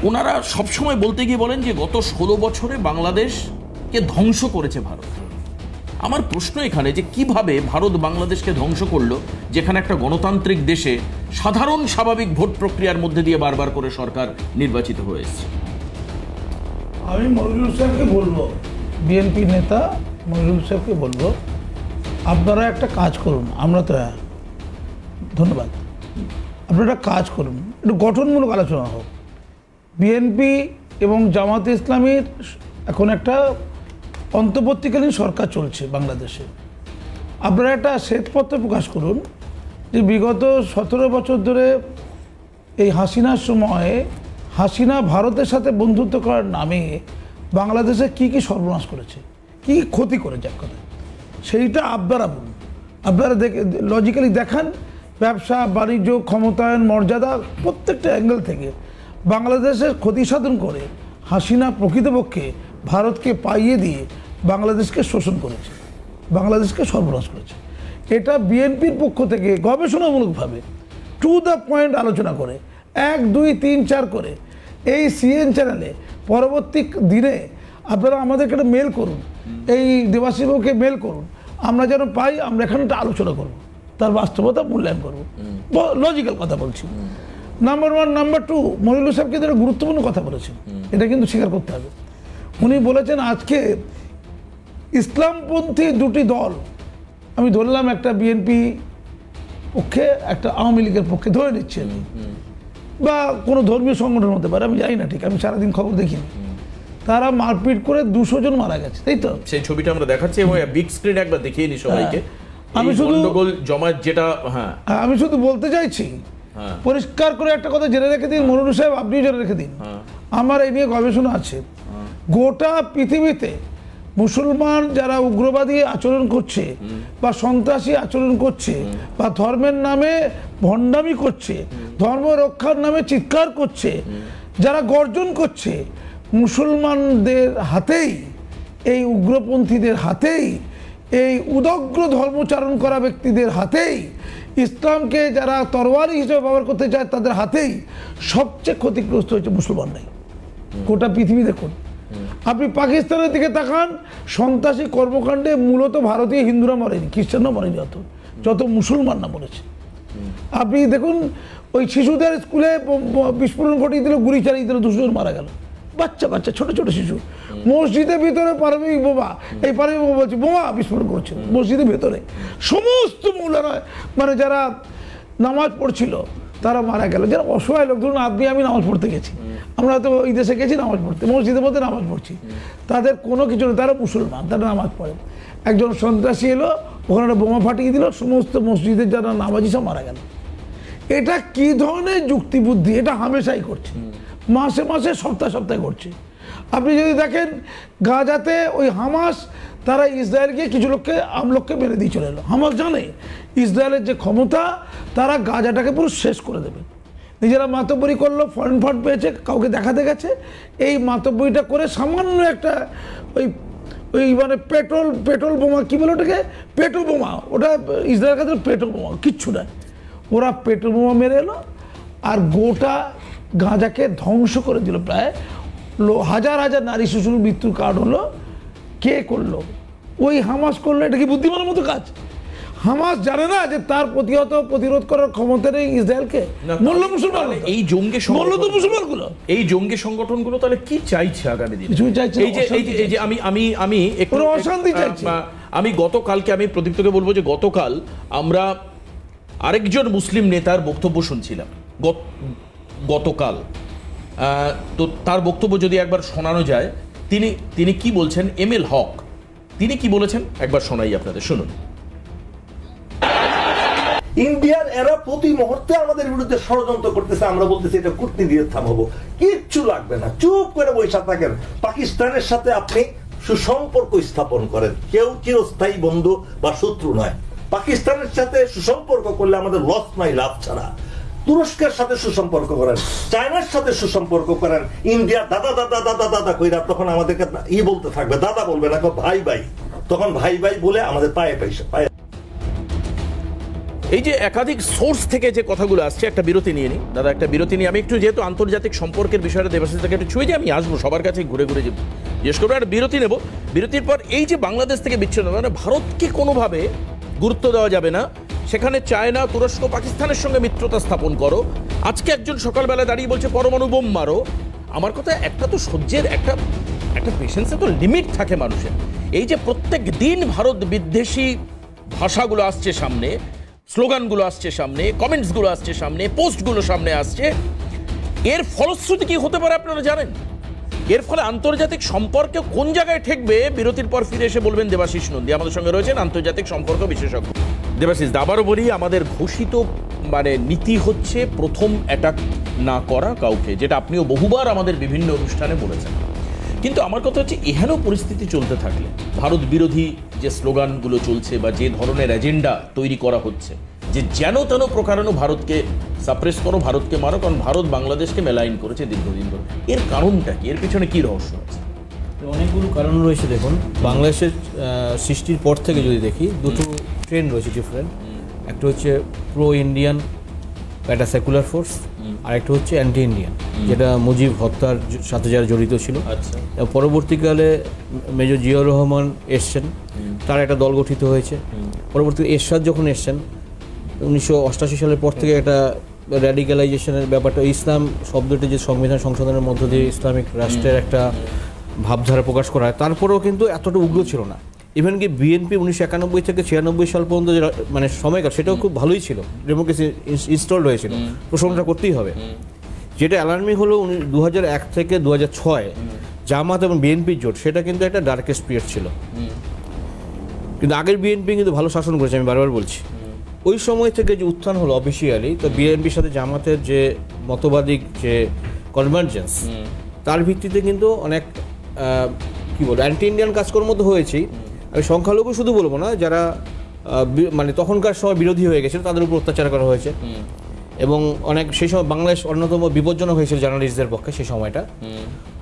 ওনারা সবসময় বলতে গিয়ে বলেন যে গত 16 বছরে বাংলাদেশকে ধ্বংস করেছে ভারত। আমার প্রশ্ন এখানে যে কিভাবে ভারত বাংলাদেশকে ধ্বংস করলো, যেখানে একটা গণতান্ত্রিক দেশে সাধারণ স্বাভাবিক ভোট প্রক্রিয়ার মধ্যে দিয়ে বারবার করে সরকার নির্বাচিত হয়েছে। আমি মনিরুল সাহেবকে বলবো, বিএনপি নেতা মনিরুল সাহেবকে বলবো, আপনারা একটা কাজ করুন। আমরা তো ধন্যবাদ, আপনারা একটা কাজ করুন, একটু গঠনমূলক আলোচনা হোক। বিএনপি এবং জামাতে ইসলামীর এখন একটা অন্তর্বর্তীকালীন সরকার চলছে বাংলাদেশে। আপনারা একটা শ্বেতপত্র প্রকাশ করুন যে বিগত 17 বছর ধরে এই হাসিনার সময়ে হাসিনা ভারতের সাথে বন্ধুত্ব করার নামে বাংলাদেশে কি কি সর্বনাশ করেছে, কি ক্ষতি করেছে, এক কথা সেইটা আপনারা বলুন। আপনারা লজিক্যালি দেখান, ব্যবসা বাণিজ্য ক্ষমতায়ন মর্যাদা প্রত্যেকটা অ্যাঙ্গেল থেকে বাংলাদেশের ক্ষতি সাধন করে হাসিনা প্রকৃতপক্ষে ভারতকে পাইয়ে দিয়ে বাংলাদেশকে শোষণ করেছে, বাংলাদেশকে সর্বনাশ করেছে। এটা বিএনপির পক্ষ থেকে গবেষণামূলকভাবে টু দ্য পয়েন্ট আলোচনা করে 1, 2, 3, 4 করে এই সিএন চ্যানেলে পরবর্তী দিনে আপনারা আমাদেরকে একটা মেল করুন, এই দেবাশিবকে মেল করুন, আমরা যেন পাই, আমরা এখানে একটা আলোচনা করব, তার বাস্তবতা মূল্যায়ন করব। লজিক্যাল কথা বলছি, নাম্বার 1। নাম্বার 2, মনিরুল সাহেব কিন্তু একটা গুরুত্বপূর্ণ কথা বলেছেন, এটা কিন্তু স্বীকার করতে হবে। উনি বলেছেন আজকে ইসলামপন্থী দুটি দল, আমি ধরলাম একটা বিএনপি পক্ষে একটা আওয়ামী লীগের পক্ষে ধরে নিচ্ছি আমি, বা কোনো ধর্মীয় সংগঠন হতে পারে, আমি জানি না ঠিক, আমি সারাদিন খবর দেখিনি, তারা মারপিট করে 200 জন মারা গেছে, তাই তো? সেই ছবিটা আমরা দেখাচ্ছি এবং বিগ স্ক্রিন একবার দেখিয়ে নি সবাইকে। আমি শুধু জমায়েত যেটা, হ্যাঁ আমি শুধু বলতে চাইছি, পরিষ্কার করে একটা কথা জেনে রেখে দিন, মনিরুল সাহেব আপনিও জেনে রেখে দিন, আমার এই নিয়ে গবেষণা আছে। গোটা পৃথিবীতে মুসলমান যারা উগ্রবাদী আচরণ করছে বা সন্ত্রাসী আচরণ করছে বা ধর্মের নামে ভণ্ডামি করছে, ধর্ম রক্ষার নামে চিৎকার করছে, যারা গর্জন করছে, মুসলমানদের হাতেই, এই উগ্রপন্থীদের হাতেই, এই উদগ্র ধর্মচারণ করা ব্যক্তিদের হাতেই, ইসলামকে যারা তরবারি হিসেবে ব্যবহার করতে চায় তাদের হাতেই সবচেয়ে ক্ষতিগ্রস্ত হয়েছে মুসলমানরাই। গোটা পৃথিবী দেখুন, আপনি পাকিস্তানের দিকে তাকান, সন্ত্রাসী কর্মকাণ্ডে মূলত ভারতীয় হিন্দুরা মরেনি, খ্রিস্টানরা মরেনি, যত মুসলমানরা মরেছে। আপনি দেখুন, ওই শিশুদের স্কুলে বিস্ফোরণ ঘটিয়ে দিল, গুলি চালিয়ে দিল, 200 জন মারা গেল, বাচ্চা বাচ্চা ছোট ছোট শিশু। মসজিদের ভিতরে পারমিক বোমা, এই পারমিক বোমা বলছে, বোমা বিস্ফোরণ করছে মসজিদের ভেতরে, সমস্ত মৌলানা মানে যারা নামাজ পড়ছিল তারা মারা গেল, যারা অসহায় লোক। ধরুন আপনি আমি নামাজ পড়তে গেছি, আমরা তো এই দেশে গেছি নামাজ পড়তে, মসজিদের মধ্যে নামাজ পড়ছি, তাদের কোনো কিছু নেই, তারা মুসলমান, তারা নামাজ পড়ে। একজন সন্ত্রাসী এলো, ওখানে একটা বোমা ফাটিয়ে দিল, সমস্ত মসজিদের যারা নামাজি সব মারা গেল। এটা কি ধরনের যুক্তিবুদ্ধি? এটা হামেশাই করছে, মাসে মাসে সপ্তাহে সপ্তাহে করছে। আপনি যদি দেখেন গাজাতে ওই হামাস তারা ইসরায়েল গিয়ে কিছু লোককে আমলোককে মেরে দিয়ে চলে এলো। হামাস জানে ইসরায়েলের যে ক্ষমতা, তারা গাজাটাকে পুরো শেষ করে দেবে। নিজেরা মাতব্বরি করলো, ফরেন ফান্ড পেয়েছে, কাউকে দেখাতে গেছে, এই মাতব্বরিটা করে সামান্য একটা ওই মানে পেট্রোল বোমা, কী বলে ওটাকে, পেট্রোল বোমা, ওটা ইসরায়েলের কাছে পেট্রোল বোমা, কিচ্ছু নয়। ওরা পেট্রোল বোমা মেরে এলো আর গোটা গাজাকে ধ্বংস করে দিল। প্রায় হাজার হাজার নারী শিশুর মৃত্যুর কারণ হলো। কে করলো? ওই হামাস করলো। এটা কি বুদ্ধিমানের মতো কাজ? হামাস জানে না যে তার প্রতিরোধ করার ক্ষমতা নেই ইসরায়েলকে? মূল্য মুসলমান, এই জঙ্গি মূল্য তো মুসলমানগুলো, এই জঙ্গি সংগঠনগুলো তাহলে কি চাইছে আগামী দিনে? কিছুই চাইছে না, এই যে আমি একটু অশান্তি চাইছে। আমি গতকালকে, আমি প্রদীপ্তকে বলবো যে গতকাল আমরা আরেকজন মুসলিম নেতার বক্তব্য শুনছিলাম গতকাল, তো তার বক্তব্য যদি একবার শোনানো যায়, তিনি কি বলছেন, এমএল হক তিনি কি বলেছেন একবার শোনাই আপনাদের, শুনুন। ইন্ডিয়ার এরা প্রতি মুহূর্তে আমাদের বিরুদ্ধে ষড়যন্ত্র করতেছে, আমরা বলতেছি এটা কূটনীতি দিয়ে থামাবো। কিচ্ছু লাগবে না, চুপ করে বসে থাকেন। পাকিস্তানের সাথে আপনি সুসম্পর্ক স্থাপন করেন, কেউ চিরস্থায়ী বন্ধু বা শত্রু নয়। পাকিস্তানের সাথে সুসম্পর্ক করলে আমাদের লস নাই, লাভ ছাড়া। তুরস্কের সাথে সুসম্পর্ক করেন, চায়নার সাথে সুসম্পর্ক করেন। ইন্ডিয়া দাদা দাদা দাদা দাদা কইরা তখন আমাদেরকে বলতে থাকবে, দাদা বলবে না, ভাই ভাই, তখন ভাই ভাই বলে আমাদের পায়ে পায়ে। এই যে একাধিক সোর্স থেকে যে কথাগুলো আসছে, একটা বিরতি নিয়ে নিই দাদা, একটা বিরতি নিয়ে আমি একটু, যেহেতু আন্তর্জাতিক সম্পর্কের বিষয়টা দেবাশিস থেকে একটু ছুঁয়ে যে আমি আসবো সবার কাছে ঘুরে ঘুরে জিজ্ঞেস করবো, একটা বিরতি নেব। বিরতির পর এই যে বাংলাদেশ থেকে বিচ্ছিন্ন, মানে ভারতকে কোনোভাবে গুরুত্ব দেওয়া যাবে না, সেখানে চায়না, তুরস্ক, পাকিস্তানের সঙ্গে মিত্রতা স্থাপন করো। আজকে একজন সকালবেলা দাঁড়িয়ে বলছে পরমাণু বোম মারো। আমার কথা, একটা তো সহ্যের একটা পেশেন্সে তো লিমিট থাকে মানুষের। এই যে প্রত্যেক দিন ভারত বিদ্বেষী ভাষাগুলো আসছে সামনে, স্লোগানগুলো আসছে সামনে, কমেন্টসগুলো আসছে সামনে, পোস্টগুলো সামনে আসছে, এর ফলশ্রুতি কি হতে পারে আপনারা জানেন? এর ফলে আন্তর্জাতিক সম্পর্কে কোন জায়গায় ঠেকবে? বিরতির পর ফিরে এসে বলবেন দেবাশিস নন্দী আমাদের সঙ্গে রয়েছেন, আন্তর্জাতিক সম্পর্ক বিশেষজ্ঞ। দেবাশিস, আবারও বলি, আমাদের ঘোষিত মানে নীতি হচ্ছে প্রথম অ্যাটাক না করা কাউকে, যেটা আপনিও বহুবার আমাদের বিভিন্ন অনুষ্ঠানে বলেছেন। কিন্তু আমার কথা হচ্ছে, এহেন পরিস্থিতি চলতে থাকলে, ভারত বিরোধী যে স্লোগানগুলো চলছে বা যে ধরনের এজেন্ডা তৈরি করা হচ্ছে, যে যেন তেন প্রকারানো ভারতকে সাপ্রেস করো, ভারতকে মারো, কারণ ভারত বাংলাদেশকে মেলাইন করেছে দীর্ঘদিন ধরে, এর কারণটা কি? এর পিছনে কি রহস্য আছে? অনেকগুলো কারণ রয়েছে। দেখুন, বাংলাদেশের সৃষ্টির পর থেকে যদি দেখি, দুটো ট্রেন্ড রয়েছে ডিফারেন্ট। একটা হচ্ছে প্রো ইন্ডিয়ান, একটা সেকুলার ফোর্স, আর একটা হচ্ছে অ্যান্টি ইন্ডিয়ান, যেটা মুজিব হত্যার সাথে যারা জড়িত ছিল। আচ্ছা, পরবর্তীকালে মেজর জিয়াউর রহমান এসছেন, তার একটা দল গঠিত হয়েছে। পরবর্তীতে এরশাদ যখন এসছেন 1988 সালের পর থেকে একটা র্যাডিক্যালাইজেশনের ব্যাপারটা, ইসলাম শব্দটি যে সংবিধান সংশোধনের মধ্য দিয়ে ইসলামিক রাষ্ট্রের একটা ভাবধারা প্রকাশ করা হয়, তারপরেও কিন্তু এতটা উগ্র ছিল না। ইভেন কি বিএনপি 1991 থেকে 96 সাল পর্যন্ত যে মানে সময়কাল, সেটাও খুব ভালোই ছিল, ডেমোক্রেসি ইনস্টলড হয়েছিল, প্রশংসা করতেই হবে। যেটা অ্যালার্মিং হলো 2001 থেকে 2006 জামাত এবং বিএনপির জোট, সেটা কিন্তু একটা ডার্কেস্ট পিরিয়ড ছিল। কিন্তু আগের বিএনপি কিন্তু ভালো শাসন করেছে, আমি বারবার বলছি। ওই সময় থেকে যে উত্থান হলো অফিসিয়ালি, তো বিএনপির সাথে জামাতের যে মতবাদিক যে কনভার্জেন্স, তার ভিত্তিতে কিন্তু অনেক কী বলবো অ্যান্টি ইন্ডিয়ান কাজকর্ম তো হয়েছেই। আমি সংখ্যালঘু শুধু বলবো না, যারা মানে তখনকার সময় বিরোধী হয়ে গেছিল তাদের উপর অত্যাচার করা হয়েছে, এবং অনেক সেই সময় বাংলাদেশ অন্যতম বিপজ্জনক হয়েছিল জার্নালিস্টদের পক্ষে সেই সময়টা।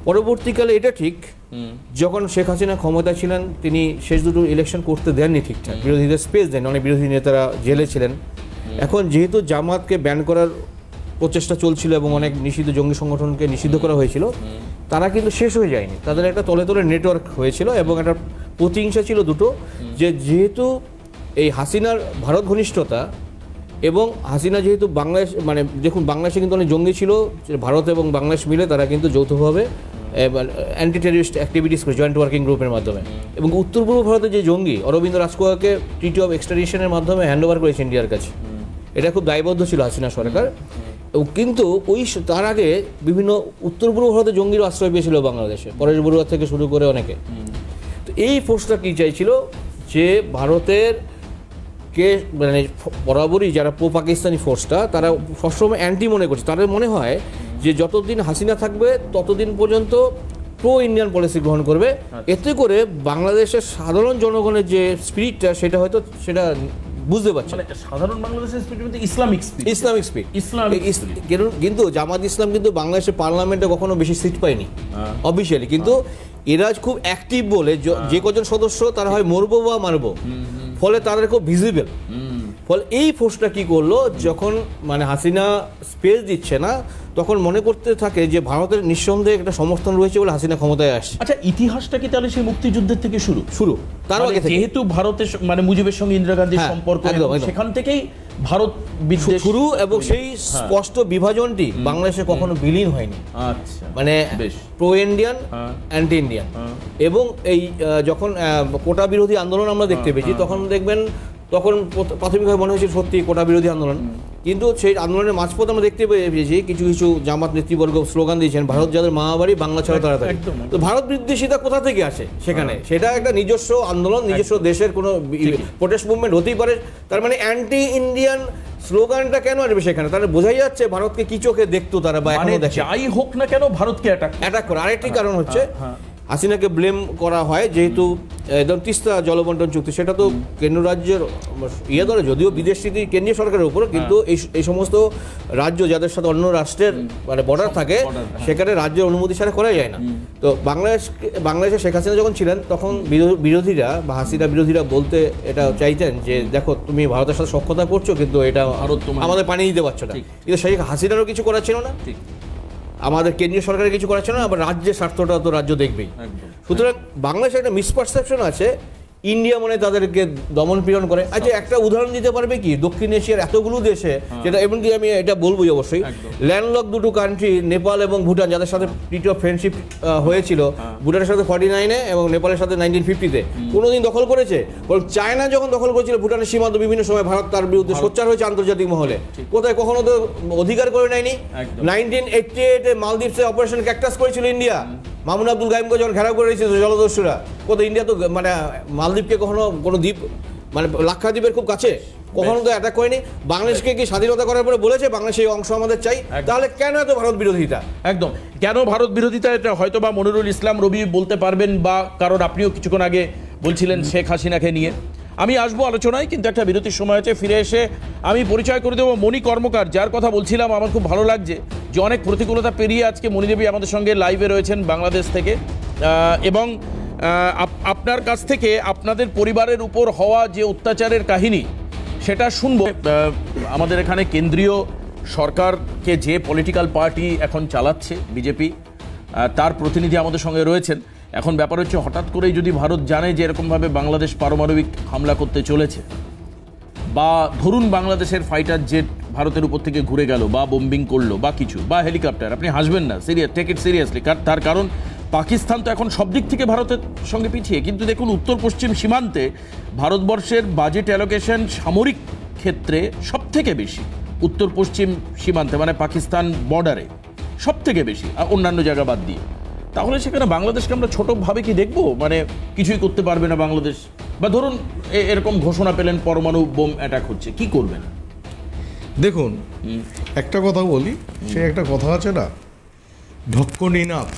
পরবর্তীকালে এটা ঠিক, যখন শেখ হাসিনা ক্ষমতা ছিলেন, তিনি শেষ দুটো ইলেকশন করতে দেননি ঠিকঠাক, বিরোধীদের স্পেস দেন, অনেক বিরোধী নেতারা জেলে ছিলেন। এখন যেহেতু জামাতকে ব্যান করার প্রচেষ্টা চলছিল এবং অনেক নিষিদ্ধ জঙ্গি সংগঠনকে নিষিদ্ধ করা হয়েছিল, তারা কিন্তু শেষ হয়ে যায়নি, তাদের একটা তলে তলে নেটওয়ার্ক হয়েছিল এবং একটা প্রতিহিংসা ছিল দুটো, যে যেহেতু এই হাসিনার ভারত ঘনিষ্ঠতা এবং হাসিনা যেহেতু বাংলাদেশ, মানে দেখুন বাংলাদেশে কিন্তু অনেক জঙ্গি ছিল, ভারত এবং বাংলাদেশ মিলে তারা কিন্তু যৌথভাবে অ্যান্টি টেররিস্ট অ্যাক্টিভিটিস করে জয়েন্ট ওয়ার্কিং গ্রুপের মাধ্যমে, এবং উত্তর পূর্ব ভারতের যে জঙ্গি অরবিন্দ রাজকুয়াকে ট্রিটি অফ এক্সট্রাডিশনের মাধ্যমে হ্যান্ড ওভার করেছে ইন্ডিয়ার কাছে। এটা খুব দায়বদ্ধ ছিল হাসিনা সরকার। কিন্তু ওই তার আগে বিভিন্ন উত্তর পূর্ব ভারতের জঙ্গির আশ্রয় পেয়েছিল বাংলাদেশে, পরেশ বড়ুয়া থেকে শুরু করে অনেকে। তো এই ফোর্সটা কী চাইছিল, যে ভারতের কে মানে বরাবরই যারা প্রো পাকিস্তানি ফোর্সটা, তারা সবসময় অ্যান্টি মনে করছে। তাদের মনে হয় যে যতদিন হাসিনা থাকবে ততদিন পর্যন্ত প্রো ইন্ডিয়ান পলিসি গ্রহণ করবে, এতে করে বাংলাদেশের সাধারণ জনগণের যে স্পিরিটটা সেটা হয়তো সেটা বুঝতে পারছে মানে সাধারণ বাংলাদেশের স্পিরিট মধ্যে Islamic spirit, Islamic spirit Islamic কিন্তু জামাত ইসলাম কিন্তু বাংলাদেশের পার্লামেন্টে কখনো বেশি সিট পায়নি অফিসিয়ালি, কিন্তু এরা খুব অ্যাক্টিভ বলে যে কজন সদস্য তারা হয় মরবো বা মারবো, ফলে তাদের খুব ভিজিবল। ফলে এই ফোর্সটা কি করলো, যখন মানে হাসিনা স্পেস দিচ্ছে না তখন মনে করতে থাকে যে ভারতের নিঃসন্দেহে একটা সমর্থন রয়েছে বলে হাসিনা ক্ষমতায় আসছে। আচ্ছা, ইতিহাসটা কি তাহলে সেই মুক্তিযুদ্ধের থেকে শুরু তার আগে থেকে, যেহেতু ভারতের মানে মুজিবের সঙ্গে ইন্দিরা গান্ধীর সম্পর্ক, সেখান থেকেই ভারত বিদ্বেষ শুরু, এবং সেই স্পষ্ট বিভাজনটি বাংলাদেশে কখনো বিলীন হয়নি। আচ্ছা, মানে প্রো ইন্ডিয়ান, অ্যান্টি ইন্ডিয়ান, এবং এই যখন কোটা বিরোধী আন্দোলন আমরা দেখতে পেয়েছি তখন দেখবেন তখন প্রাথমিকভাবে মনে হয়েছিল সত্যি কোটা বিরোধী আন্দোলন, কিন্তু সেই আন্দোলনের মাঝপথে আমরা দেখতে পেয়েছি কিছু কিছু জামাত নেতৃবর্গ স্লোগান দিয়েছেন ভারত যাদের মামাবাড়ি, বাংলা ছাড়া তাড়াতাড়ি। তো ভারত বিদ্বেষিতা কোথা থেকে আসে সেখানে? সেটা একটা নিজস্ব আন্দোলন, নিজস্ব দেশের কোনো প্রোটেস্ট মুভমেন্ট হতেই পারে। তার মানে অ্যান্টি ইন্ডিয়ান স্লোগানটা কেন আসবে সেখানে? তাহলে বোঝাই যাচ্ছে ভারতকে কি চোখে দেখতো তারা, বা এখনো দেখে। যাই হোক না কেন ভারতকে অ্যাটাক করে। আরেকটি কারণ হচ্ছে হাসিনাকে ব্লেম করা হয় যেহেতু একদম তিস্তা জলবন্টন চুক্তি, সেটা তো কেন্দ্র রাজ্যের ইয়ে ধরে, যদিও বিদেশ নীতি কেন্দ্রীয় সরকারের উপর, কিন্তু এই সমস্ত রাজ্য যাদের সাথে অন্য রাষ্ট্রের মানে বর্ডার থাকে সেখানে রাজ্যের অনুমতি ছাড়া করা যায় না। তো বাংলাদেশে শেখ হাসিনা যখন ছিলেন তখন বিরোধীরা বা হাসিনা বিরোধীরা বলতে এটা চাইতেন যে দেখো তুমি ভারতের সাথে সখ্যতা করছো কিন্তু এটা আমাদের পানি দিতে পারছো না, কিন্তু সেই হাসিনারও কিছু করার ছিল না, আমাদের কেন্দ্রীয় সরকারের কিছু করার ছিল না, আবার রাজ্যের স্বার্থটা তো রাজ্য দেখবেই। সুতরাং বাংলাদেশে একটা মিসপারসেপশন আছে, ইন্ডিয়া মনে তাদেরকে দমন পীড়ন করে। আচ্ছা, একটা উদাহরণ দিতে পারবে কি দক্ষিণ এশিয়ার এতগুলো দেশে, যেটা এমনকি আমি এটা বলবোই অবশ্যই, ল্যান্ডলক দুটো কান্ট্রি নেপাল এবং ভুটান যাদের সাথে ট্রিটি অফ ফ্রেন্ডশিপ হয়েছিল, ভুটানের সাথে 49-এ এবং নেপালের সাথে 1950-তে, কোনোদিন দখল করেছে? বরং চায়না যখন দখল করেছিল ভুটানের সীমান্ত বিভিন্ন সময় ভারত তার বিরুদ্ধে সোচ্চার হয়েছে আন্তর্জাতিক মহলে, কোথায় কখনো তো অধিকার করে নেয়নি। 1988-এ মালদ্বীপসে অপারেশন ক্যাকটাস করেছিল ইন্ডিয়া, মামুন আব্দুল গাইমকে যখন ঘেরাও করে রেখেছিল জলদস্যুরা, কোথাও ইন্ডিয়া তো মানে মালদ্বীপকে কখনো কোনো দ্বীপ মানে লাক্ষাদ্বীপের খুব কাছে কখনো তো অ্যাটাক করেনি। বাংলাদেশকে কি স্বাধীনতা করার পরে বলেছে বাংলাদেশ এই অংশ আমাদের চাই? তাহলে কেন এত ভারত বিরোধিতা? একদম কেন ভারত বিরোধিতা, এটা হয়তো বা মনিরুল ইসলাম রবি বলতে পারবেন, বা কারণ আপনিও কিছুক্ষণ আগে বলছিলেন শেখ হাসিনাকে নিয়ে। আমি আসবো আলোচনায়, কিন্তু একটা বিরতির সময় আছে। ফিরে এসে আমি পরিচয় করে দেবো মণি কর্মকার, যার কথা বলছিলাম। আমার খুব ভালো লাগছে যে অনেক প্রতিকূলতা পেরিয়ে আজকে মণিদেবী আমাদের সঙ্গে লাইভে রয়েছেন বাংলাদেশ থেকে, এবং আপনার কাছ থেকে আপনাদের পরিবারের উপর হওয়া যে অত্যাচারের কাহিনী সেটা শুনবো। আমাদের এখানে কেন্দ্রীয় সরকারকে যে পলিটিক্যাল পার্টি এখন চালাচ্ছে বিজেপি, তার প্রতিনিধি আমাদের সঙ্গে রয়েছেন। এখন ব্যাপার হচ্ছে হঠাৎ করেই যদি ভারত জানে যে এরকমভাবে বাংলাদেশ পারমাণবিক হামলা করতে চলেছে, বা ধরুন বাংলাদেশের ফাইটার জেট ভারতের উপর থেকে ঘুরে গেল বা বোম্বিং করলো বা কিছু, বা হেলিকপ্টার, আপনি হাসবেন না, টেক ইট সিরিয়াসলি। তার কারণ পাকিস্তান তো এখন সব দিক থেকে ভারতের সঙ্গে পিছিয়ে। কিন্তু দেখুন উত্তর পশ্চিম সীমান্তে ভারতবর্ষের বাজেট অ্যালোকেশন সামরিক ক্ষেত্রে সব থেকে বেশি উত্তর পশ্চিম সীমান্তে, মানে পাকিস্তান বর্ডারে সব থেকে বেশি, আর অন্যান্য জায়গা বাদ দিয়ে। তাহলে সেখানে বাংলাদেশকে আমরা ছোটোভাবে কি দেখবো, মানে কিছুই করতে পারবে না বাংলাদেশ? বা ধরুন এরকম ঘোষণা পেলেন পরমাণু বোম অ্যাটাক হচ্ছে, কি করবেন? দেখুন, একটা কথা বলি, সে একটা কথা আছে না, ঢক্কনিনাথ।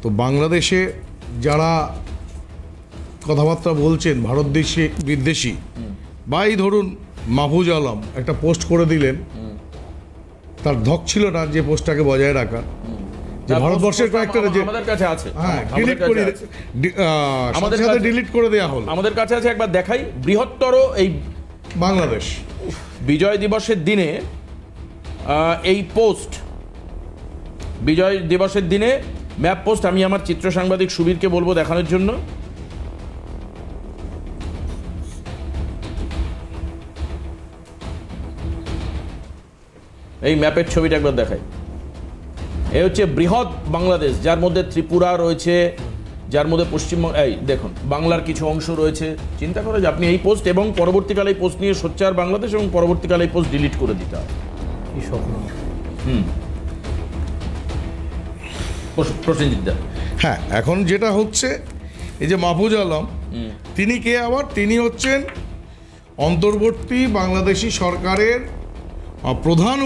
তো বাংলাদেশে যারা কথাবার্তা বলছেন ভারত দেশে বিদ্বেষী, বা এই ধরুন মাহফুজ আলম একটা পোস্ট করে দিলেন, তার ধক ছিল না যে পোস্টটাকে বজায় রাখা, যে ভারতবর্ষের কয়েকটা আমাদের কাছে আছে, হ্যাঁ ডিলিট করে আমাদের সাথে ডিলিট করে দেওয়া হলো, আমাদের কাছে আছে। একবার দেখাই, বৃহত্তর এই বাংলাদেশ বিজয় দিবসের দিনে এই পোস্ট, বিজয় দিবসের দিনে ম্যাপ পোস্ট, আমি আমার চিত্র সাংবাদিক সুবীরকে বলবো দেখানোর জন্য। এই ম্যাপের ছবিটা একবার দেখাই। এই হচ্ছে বৃহৎ বাংলাদেশ, যার মধ্যে ত্রিপুরা রয়েছে, যার মধ্যে পশ্চিমবঙ্গ, এই দেখুন বাংলার কিছু অংশ রয়েছে। চিন্তা করে যে আপনি এই পোস্ট এবং পরবর্তীকালে এই পোস্ট নিয়ে সোচ্চার বাংলাদেশ, এবং পরবর্তীকালে এই পোস্ট ডিলিট করে দিতে হয়। কি স্বপ্ন! প্রসেনজিৎ, হ্যাঁ, এখন যেটা হচ্ছে এই যে মাহফুজ আলম, তিনি কে আবার? তিনি হচ্ছেন অন্তর্বর্তী বাংলাদেশি সরকারের প্রধান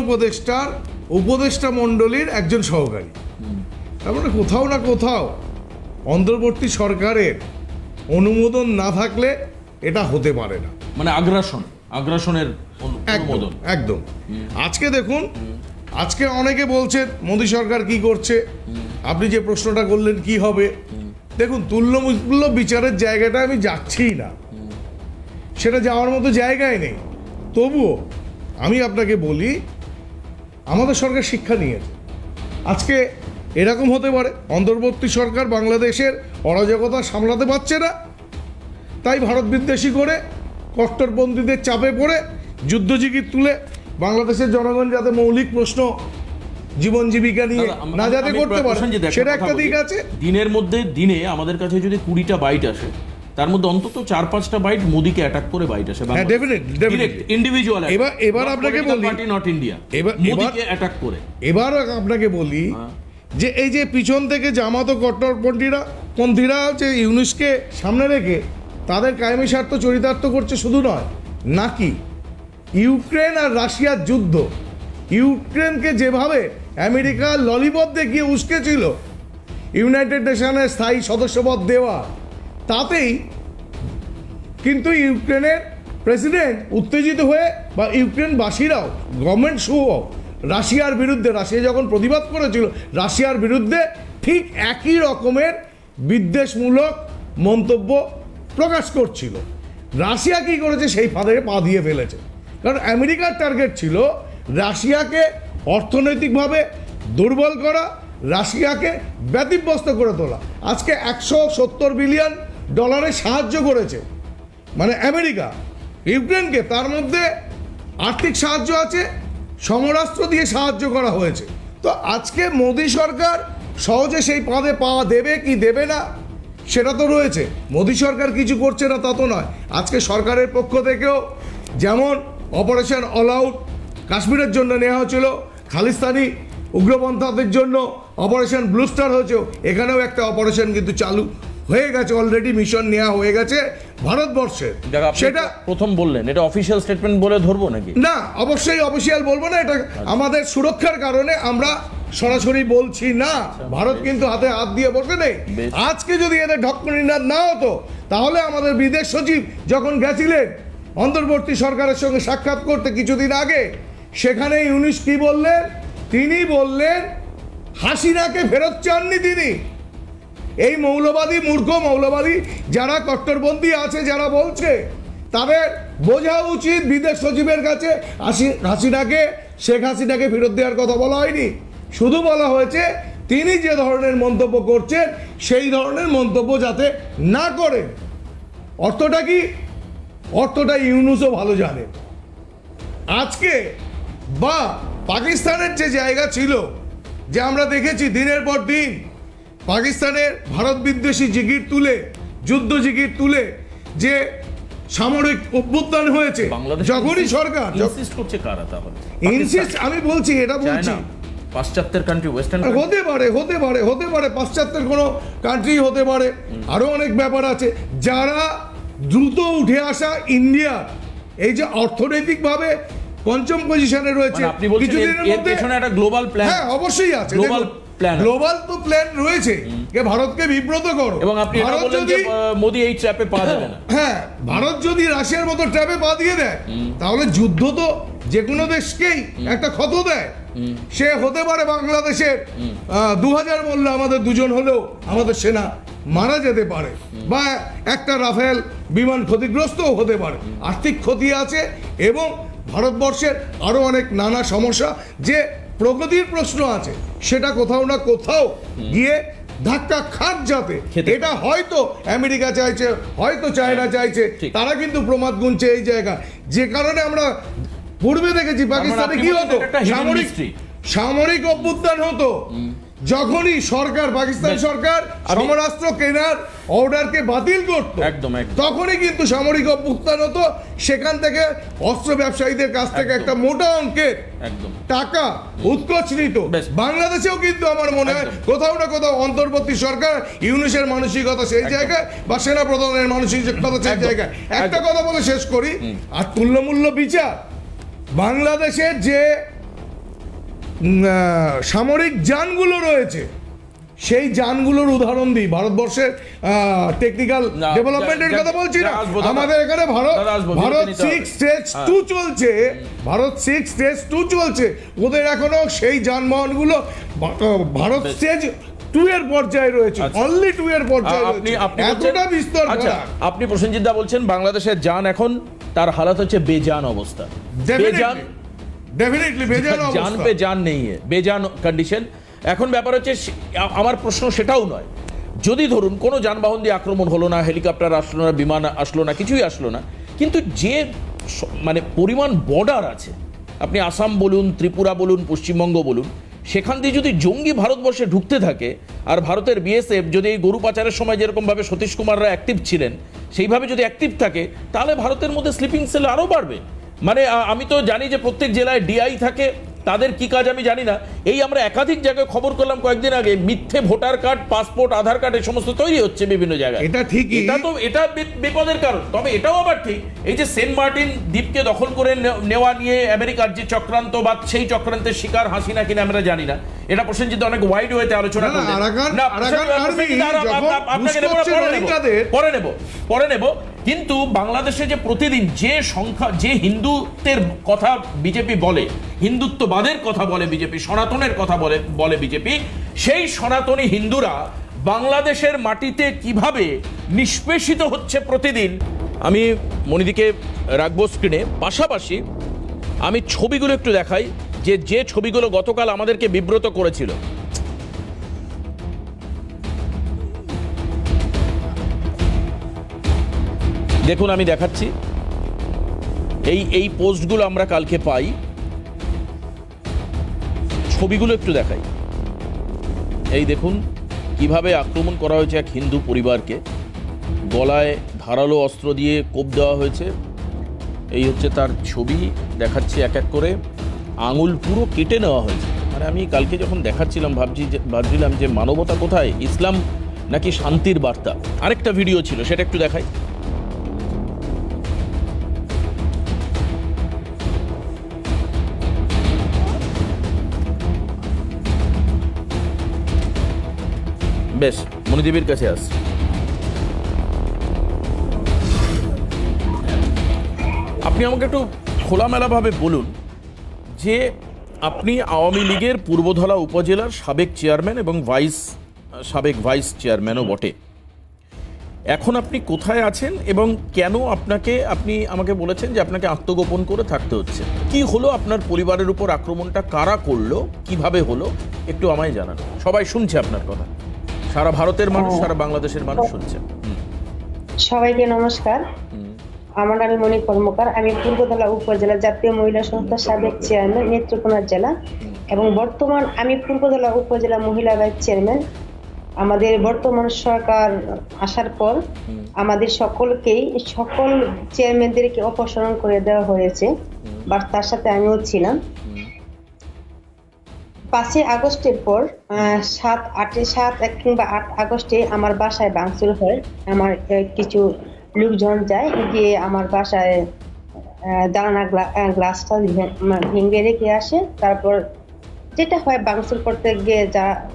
উপদেষ্টা মণ্ডলীর একজন সহকারী। তার মানে কোথাও না কোথাও অন্তর্বর্তী সরকারের অনুমোদন না থাকলে এটা হতে পারে না। মানে আগ্রাসনের অনুমোদন। একদম। আজকে দেখুন, আজকে অনেকে বলছেন মোদী সরকার কি করছে, আপনি যে প্রশ্নটা করলেন কি হবে, দেখুন তুল্যমূল্য বিচারের জায়গাটা আমি যাচ্ছি না, সেটা যাওয়ার মতো জায়গায় নেই। তবুও আমি আপনাকে বলি, আমাদের সরকার শিক্ষা নিয়েছে। আজকে এরকম হতে পারে অন্তর্বর্তী সরকার বাংলাদেশের অরাজকতা সামলাতে পারছে না, তাই ভারত বিদ্বেষী করে কট্টরপন্থীদের চাপে পড়ে যুদ্ধজিগির তুলে বাংলাদেশের জনগণ যাতে মৌলিক প্রশ্ন জীবন জীবিকা নিয়ে না যাতে করতে পারে, সেটা একটা দিক আছে। দিনে আমাদের কাছে যদি 20টা বাইট আসে, তার মধ্যে অন্তত 4-5টা বাইট মোদিকে অ্যাটাক করে বাইট আসে। হ্যাঁ, ডেফিনেটলি ইন্ডিভিজুয়াল। এবার আপনাকে বলি, পার্টি নট ইন্ডিয়া, মোদিকে অ্যাটাক করে। এবার আপনাকে বলি যে এই যে পিছন থেকে জামাত ও কট্টরপন্থীরা যে ইউনুসকে সামনে রেখে তাদের কায়েমি স্বার্থ চরিতার্থ করছে শুধু নয়, নাকি ইউক্রেন আর রাশিয়ার যুদ্ধ, ইউক্রেনকে যেভাবে আমেরিকা ললিপপ দেখিয়ে উস্কেছিল ইউনাইটেড নেশনের স্থায়ী সদস্যপদ দেওয়া, তাতেই কিন্তু ইউক্রেনের প্রেসিডেন্ট উত্তেজিত হয়ে বা ইউক্রেনবাসীরাও গভর্নমেন্ট সহ রাশিয়ার বিরুদ্ধে, রাশিয়া যখন প্রতিবাদ করেছিল রাশিয়ার বিরুদ্ধে, ঠিক একই রকমের বিদ্বেষমূলক মন্তব্য প্রকাশ করছিল। রাশিয়া কি করেছে, সেই ফাঁদে পা দিয়ে ফেলেছে। কারণ আমেরিকার টার্গেট ছিল রাশিয়াকে অর্থনৈতিকভাবে দুর্বল করা, রাশিয়াকে ব্যতিব্যস্ত করে তোলা। আজকে $170 বিলিয়ন সাহায্য করেছে মানে আমেরিকা ইউক্রেনকে, তার মধ্যে আর্থিক সাহায্য আছে, সমরাস্ত্র দিয়ে সাহায্য করা হয়েছে। তো আজকে মোদী সরকার সহজে সেই ফাঁদে পা দেবে কি দেবে না সেটা তো রয়েছে। মোদী সরকার কিছু করছে না তা তো নয়। আজকে সরকারের পক্ষ থেকেও যেমন অপারেশন অল আউট কাশ্মীরের জন্য নেওয়া হয়েছিল, খালিস্তানি উগ্রপন্থাদের জন্য অপারেশন ব্লু স্টার হয়েছে, এখানেও একটা অপারেশন কিন্তু চালু হয়ে গেছে, অলরেডি মিশন নেওয়া হয়ে গেছে ভারতবর্ষের। সেটা প্রথম বললেন, এটা অফিসিয়াল স্টেটমেন্ট বলে ধরবো নাকি? না, অবশ্যই অফিসিয়াল বলবো না, এটা আমাদের সুরক্ষার কারণে আমরা সরাসরি বলছি না। ভারত কিন্তু হাতে হাত দিয়ে বসে নেই। আজকে যদি এদের ঢক্কনিনাদ না হতো, তাহলে আমাদের বিদেশ সচিব যখন গেছিলেন অন্তর্বর্তী সরকারের সঙ্গে সাক্ষাৎ করতে কিছুদিন আগে, সেখানে ইউনুস কি বললেন? তিনি বললেন হাসিনাকে ফেরত চাননি তিনি। এই মৌলবাদী, মূর্খ মৌলবাদী যারা কট্টরপন্থী আছে, যারা বলছে, তাদের বোঝা উচিত বিদেশ সচিবের কাছে হাসিনাকে, শেখ হাসিনাকে ফেরত দেওয়ার কথা বলা হয়নি, শুধু বলা হয়েছে তিনি যে ধরনের মন্তব্য করছেন সেই ধরনের মন্তব্য যাতে না করেন। অর্থটা কি? অর্থটা ইউনুসও ভালো জানে। আজকে বা পাকিস্তানের যে জায়গা ছিল, যে আমরা দেখেছি দিনের পর দিন পাকিস্তানের ভারত বিদ্বেষী জিগির তুলে, যুদ্ধ জিগির তুলে যে সামরিক অভ্যুত্থান হয়েছে, যখনই সরকার করছে কারা তাহলে ইনসিস্ট, আমি বলছি, এটা বলছি পাশ্চাত্যের কান্ট্রি, ওয়েস্টার্ন হতে পারে পাশ্চাত্যের কোনো কান্ট্রি হতে পারে, আরো অনেক ব্যাপার আছে। যারা দ্রুত উঠে আসা ইন্ডিয়া এই যে অর্থনৈতিকভাবে পঞ্চম পজিশনে রয়েছে, কিছুদিনের মধ্যে একটা গ্লোবাল প্ল্যান, হ্যাঁ অবশ্যই আছে, গ্লোবাল তো প্ল্যান রয়েছে যে ভারতকে বিব্রত করো। এবং আপনি এটা বলেন যে মোদি এই ট্র্যাপে পা দেবে না। হ্যাঁ, ভারত যদি রাশিয়ার মতো ট্র্যাপে পা দিয়ে দেয়, তাহলে যুদ্ধ তো যে কোনো দেশকেই একটা ক্ষত দেয়। সে হতে পারে বাংলাদেশের 2000 মূল্য, আমাদের দুজন হলেও আমাদের সেনা মারা যেতে পারে, বা একটা রাফেল বিমান ক্ষতিগ্রস্তও হতে পারে। আর্থিক ক্ষতি আছে এবং ভারতবর্ষের আরো অনেক নানা সমস্যা, যে প্রগতির প্রশ্ন আছে, সেটা কোথাও না কোথাও গিয়ে ধাক্কা খাট যাতে। এটা হয়তো আমেরিকা চাইছে, হয়তো চায়না চাইছে, তারা কিন্তু প্রমাদ গুনছে এই জায়গা। যে কারণে আমরা পূর্বে দেখেছি পাকিস্তানে কি হতো, সামরিক অভ্যুত্থান হতো যখনই সরকার, পাকিস্তান সরকার সমরাস্ত্র কেনার অর্ডারকে বাতিল করত, তখনই কিন্তু সামরিক অভ্যুত্থান হতো। সেখান থেকে অস্ত্র ব্যবসায়ীদের কাছ থেকে একটা মোটা অঙ্কের টাকা উৎকোচ নিত। বাংলাদেশেও কিন্তু আমার মনে হয় কোথাও না কোথাও অন্তর্বর্তী সরকার, ইউনুসের মানসিকতা সেই জায়গায়, বা সেনা প্রধানের মানসিকতা সেই জায়গায়। একটা কথা বলে শেষ করি, আর তুল্যমূল্য বিচার, বাংলাদেশের যে সামরিক যানগুলো রয়েছে সেই যানগুলোর উদাহরণ দিই, ভারতবর্ষের টেকনিক্যাল না, ডেভেলপমেন্টের কথা বলছি না, আসবো দাদা। আমাদের এখানে দাদা, আসবো, ভারত বিরতি নিতে 6 হবে। স্টেজ 2 চলছে, ভারত 6 স্টেজ 2 চলছে, ওদের এখনো সেই যানবাহনগুলো ভারত স্টেজ 2 এর পর্যায়ে রয়েছে, আচ্ছা। অনলি 2 এর পর্যায়ে আপনি রয়েছে, আপনি এতটা বলছেন- বিস্তর আচ্ছা, ফারাক। আপনি প্রসেনজিৎ দা বলছেন বাংলাদেশের যান এখন তার হালাত হচ্ছে বেজান অবস্থা, বেজান ডেফিনেটলি বেজান জান অবস্থা। পে জান নেই বেজান কন্ডিশন। এখন ব্যাপার হচ্ছে আমার প্রশ্ন সেটাও নয়, যদি ধরুন কোনো যানবাহন দিয়ে আক্রমণ হলো না, হেলিকপ্টার আসলো না, বিমান আসলো না, কিছুই আসলো না, কিন্তু যে মানে পরিমাণ বর্ডার আছে, আপনি আসাম বলুন, ত্রিপুরা বলুন, পশ্চিমবঙ্গ বলুন, সেখান দিয়ে যদি জঙ্গি ভারতবর্ষে ঢুকতে থাকে, আর ভারতের বিএসএফ যদি এই গরু পাচারের সময় যেরকমভাবে সতীশ কুমাররা অ্যাক্টিভ ছিলেন সেইভাবে যদি অ্যাক্টিভ থাকে, তাহলে ভারতের মধ্যে স্লিপিং সেল আরও বাড়বে। মানে আমি তো জানি যে প্রত্যেক জেলায় ডিআই থাকে, তাদের কি কাজ আমি জানি না। এই আমরা একাধিক জায়গায় খবর করলাম কয়েকদিন আগে, মিথ্যে ভোটার কার্ড, পাসপোর্ট, আধার কার্ড এই সমস্ত তৈরি হচ্ছে বিভিন্ন জায়গায়। এটা ঠিকই। এটা বিপদের কারণ। তবে এটাও আবার ঠিক, এই যে সেন্ট মার্টিন দ্বীপকে দখল করে নেওয়া নিয়ে আমেরিকার যে চক্রান্ত বা সেই চক্রান্তের শিকার হাসিনা কিনা আমরা জানি না, এটা প্রসেনজিৎ অনেক ওয়াইড ওয়েতে আলোচনা করলেন। না, আপনাকে পরে নেব। কিন্তু বাংলাদেশে যে প্রতিদিন যে সংখ্যা, যে হিন্দুত্বের কথা বিজেপি বলে, হিন্দুত্ববাদের কথা বলে বিজেপি, সনাতনের কথা বলে বিজেপি, সেই সনাতনী হিন্দুরা বাংলাদেশের মাটিতে কিভাবে নিষ্পেষিত হচ্ছে প্রতিদিন। আমি মনিদিকে রাখবো স্ক্রিনে, পাশাপাশি আমি ছবিগুলো একটু দেখাই, যে ছবিগুলো গতকাল আমাদেরকে বিব্রত করেছিল। দেখুন আমি দেখাচ্ছি, এই পোস্টগুলো আমরা কালকে পাই, ছবিগুলো একটু দেখাই। এই দেখুন কিভাবে আক্রমণ করা হয়েছে এক হিন্দু পরিবারকে, গলায় ধারালো অস্ত্র দিয়ে কোপ দেওয়া হয়েছে। এই হচ্ছে তার ছবি, দেখাচ্ছি এক এক করে, আঙুল পুরো কেটে নেওয়া হয়েছে। মানে আমি কালকে যখন দেখাচ্ছিলাম ভাবছিলাম যে মানবতা কোথায়, ইসলাম নাকি শান্তির বার্তা। আরেকটা ভিডিও ছিল, সেটা একটু দেখাই। বেশ, মনিদেবীর কাছে আস। আপনি আমাকে একটু খোলামেলাভাবে বলুন যে আপনি আওয়ামী লীগের পূর্বধলা উপজেলার সাবেক চেয়ারম্যান এবং সাবেক ভাইস চেয়ারম্যানও বটে। এখন আপনি কোথায় আছেন এবং কেন আপনি আমাকে বলেছেন যে আপনাকে আত্মগোপন করে থাকতে হচ্ছে? কি হলো, আপনার পরিবারের উপর আক্রমণটা কারা করলো, কিভাবে হলো, একটু আমায় জানান। সবাই শুনছে আপনার কথা, সারা ভারতের মানুষ, সারা বাংলাদেশের মানুষ শুনছে। সবাইকে নমস্কার। আমার নাম মণি কর্মকার। আমি পূর্বধলা উপজেলা জাতীয় মহিলা সংস্থার সাবেক চেয়ারম্যান, নেত্রকোনা জেলা, এবং বর্তমান আমি পূর্বধলা উপজেলা মহিলা ভাইস চেয়ারম্যান। আমাদের বর্তমান সরকার আসার পর আমাদের সকল চেয়ারম্যানদেরকে অপসারণ করে দেওয়া হয়েছে, বাট তার সাথে আমিও ছিলাম। 5 আগস্টের পর 7 কিংবা 8 আগস্টে আমার বাসায় ভাঙচুর হয়। আমার কিছু লোকজন যায়, গিয়ে আমার বাসায় জানালা গ্লাসটা ভেঙে রেখে আসে। তারপর যেটা হয়, ভাঙচুর করতে গিয়ে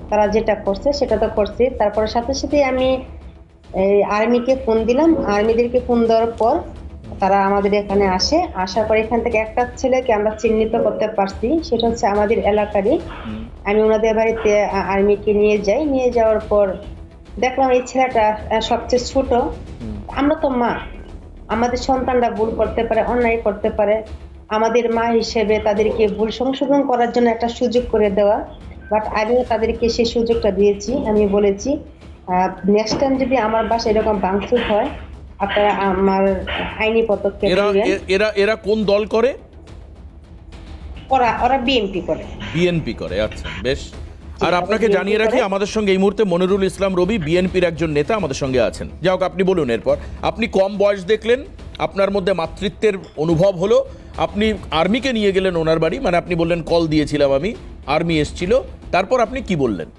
তারা যেটা করছে সেটা তো করছে। তারপর সাথে সাথে আমি আর্মিকে ফোন দিলাম। আর্মিদেরকে ফোন দেওয়ার পর তারা আমাদের এখানে আসার পর এখান থেকে একটা ছেলেকে আমরা চিহ্নিত করতে পারছি, সেটা হচ্ছে আমাদের এলাকারই। আমি ওনাদের বাড়িতে আর্মিকে নিয়ে যাওয়ার পর দেখলাম এই ছেলেটা সবচেয়ে ছোট। আমরা তো মা, আমাদের সন্তানরা ভুল করতে পারে, অন্যায় করতে পারে। আমাদের মা হিসেবে তাদেরকে ভুল সংশোধন করার জন্য একটা সুযোগ করে দেওয়া, বাট আমিও তাদেরকে সেই সুযোগটা দিয়েছি। আমি বলেছি নেক্সট টাইম যদি আমার বাসায় এরকম ভাঙচুর হয়, আপনারা আমার আইনি পদক্ষেপ নেবেন। এরা কোন দল করে? ওরা বিএনপি করে। আচ্ছা, বেশ। আর আপনাকে জানিয়ে রাখি, আমাদের সঙ্গে এই মুহূর্তে মনিরুল ইসলাম রবি, বিএনপির একজন নেতা, আমাদের সঙ্গে আছেন। যাই হোক, আপনি বলুন। এরপর আপনি কম বয়স দেখলেন, আপনার মধ্যে মাতৃত্বের অনুভব হলো, আপনি আর্মিকে নিয়ে গেলেন ওনার বাড়ি, মানে আপনি বললেন কল দিয়েছিলাম আমি, আর্মি এসেছিল। তারপর আপনি কি বললেন?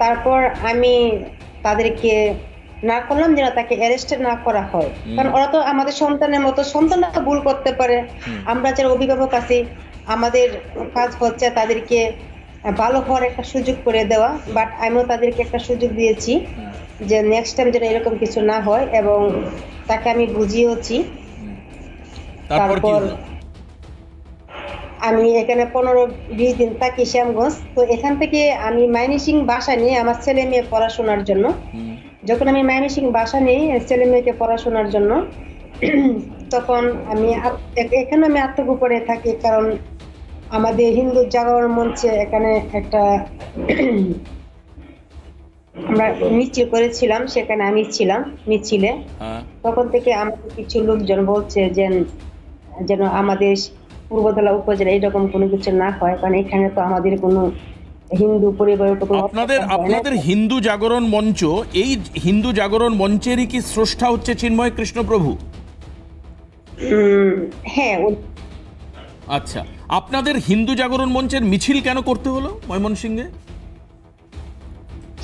তারপর আমি তাদেরকে না করলাম যেন তাকে অ্যারেস্ট না করা হয়, কারণ ওরা তো আমাদের সন্তানের মতো, সন্তানরা ভুল করতে পারে। আমরা যারা অভিভাবক আছি, আমাদের কাজ হচ্ছে তাদেরকে ভালো হওয়ার একটা সুযোগ করে দেওয়া, বাট আমিও তাদেরকে একটা সুযোগ দিয়েছি যে নেক্সট টাইম যেন এরকম কিছু না হয়, এবং তাকে আমি বুঝিয়েছি। তারপর আমি এখানে 15-20 দিন থাকি শ্যামগঞ্জ। তো এখান থেকে আমি মাইমিংসিং বাসা নিয়ে আমার ছেলে মেয়ে পড়াশোনার জন্য, যখন আমি মাইমিংসিং বাসা নিই ছেলে মেয়েকে পড়াশোনার জন্য, তখন আমি এখানে আমি আত্মগোপনে থাকি, কারণ আমাদের হিন্দু জাগরণ মঞ্চে এখানে একটা আমরা মিছিল করেছিলাম, সেখানে আমি ছিলাম মিছিলে। তখন থেকে আমাকে কিছু লোকজন বলছে যেন আমাদের পূর্বধলা উপজেলা এরকম কোনো কিছু না হয়, কারণ এখানে তো আমাদের কোনো হিন্দু পরিবারের আপনাদের হিন্দু জাগরণ মঞ্চ, এই হিন্দু জাগরণ মঞ্চেরই কি স্রষ্টা হচ্ছে চিন্ময় কৃষ্ণপ্রভু? হ্যাঁ। আচ্ছা, আপনাদের হিন্দু জাগরণ মঞ্চের মিছিল কেন করতে হলো ময়মনসিংহে?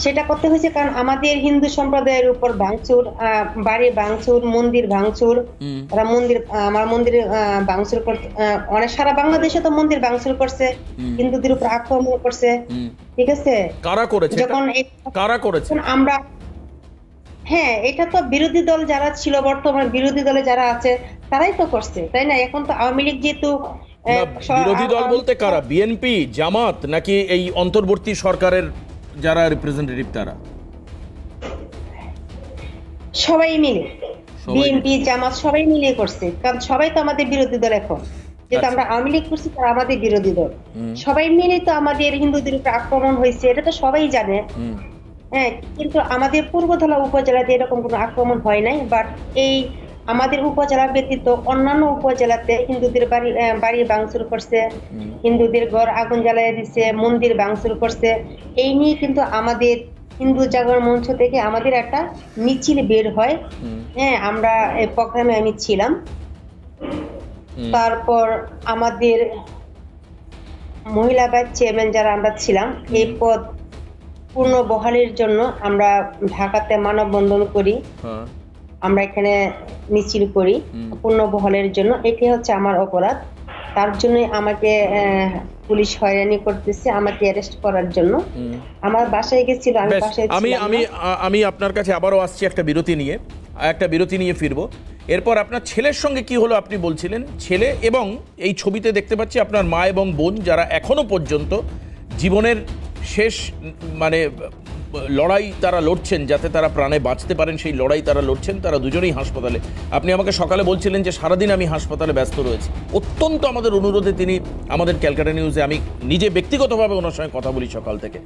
সেটা করতে হয়েছে কারণ আমাদের হিন্দু সম্প্রদায়ের উপর ভাঙচুর, বাড়ি ভাঙচুর, মন্দির ভাঙচুর, তারা আমার মন্দিরে ভাঙচুর করতে, অনেক সারা বাংলাদেশে তো মন্দির ভাঙচুর করছে, হিন্দুদের উপর আক্রমণ করছে। ঠিক আছে, কারা করেছে? যখন কারা করেছে? আমরা, হ্যাঁ, এটা তো বিরোধী দল যারা ছিল, বর্তমান বিরোধী দলে যারা আছে তারাই তো করছে, তাই না? এখন তো আওয়ামী লীগ যেহেতু বিরোধী দল বলতে কারা? বিএনপি, জামাত, নাকি এই অন্তর্বর্তী সরকারের যারা রিপ্রেজেন্টেটিভ তারা? সবাই মিলে, বিএনপি জামাত সবাই মিলে করছে, কারণ সবাই তো আমাদের বিরোধী দল। এখন যেহেতু আমরা আওয়ামী লীগ করছি তারা আমাদের বিরোধী দল, সবাই মিলে তো আমাদের হিন্দুদের উপর আক্রমণ হয়েছে, এটা তো সবাই জানে। হ্যাঁ, কিন্তু আমাদের পূর্বধলা উপজেলাতে এরকম কোনো আক্রমণ হয় নাই, বাট এই আমাদের উপজেলা ব্যতীত অন্যান্য উপজেলাতে হিন্দুদের বাড়ি ভাঙচুর করছে, হিন্দুদের ঘর আগুন জ্বালিয়ে দিচ্ছে, মন্দির ভাঙচুর করছে। এই নিয়ে কিন্তু আমাদের হিন্দু জাগরণ মঞ্চ থেকে আমাদের একটা মিছিল বের হয়। হ্যাঁ, আমরা এই প্রোগ্রামে আমি ছিলাম। তারপর আমাদের মহিলা ভাইস চেয়ারম্যান যারা আমরা ছিলাম, এই পদ পূর্ণ বহালের জন্য আমরা ঢাকাতে মানববন্ধন করি, আমরা এখানে মিছিল করি পূর্ণ বহালের জন্য। এটি হচ্ছে আমার অপরাধ, তার জন্য আমাকে পুলিশ হয়রানি করতেছে, আমাকে অ্যারেস্ট করার জন্য। আমার বাসায় গেছিল, আমি বাসায় আমি আপনার কাছে আবারও আসছি একটা বিরতি নিয়ে ফিরবো। এরপর আপনার ছেলের সঙ্গে কি হলো আপনি বলছিলেন, ছেলে এবং এই ছবিতে দেখতে পাচ্ছি আপনার মা এবং বোন, যারা এখনো পর্যন্ত জীবনের শেষ লড়াই তারা লড়ছেন যাতে তারা প্রাণে বাঁচতে পারেন, সেই লড়াই তারা লড়ছেন। তারা দুজনেই হাসপাতালে। আপনি আমাকে সকালে বলছিলেন যে সারাদিন আমি হাসপাতালে ব্যস্ত রয়েছি। অত্যন্ত আমাদের অনুরোধে তিনি আমাদের ক্যালকাটা নিউজে, আমি নিজে ব্যক্তিগতভাবে ওনার সঙ্গে কথা বলি সকাল থেকে,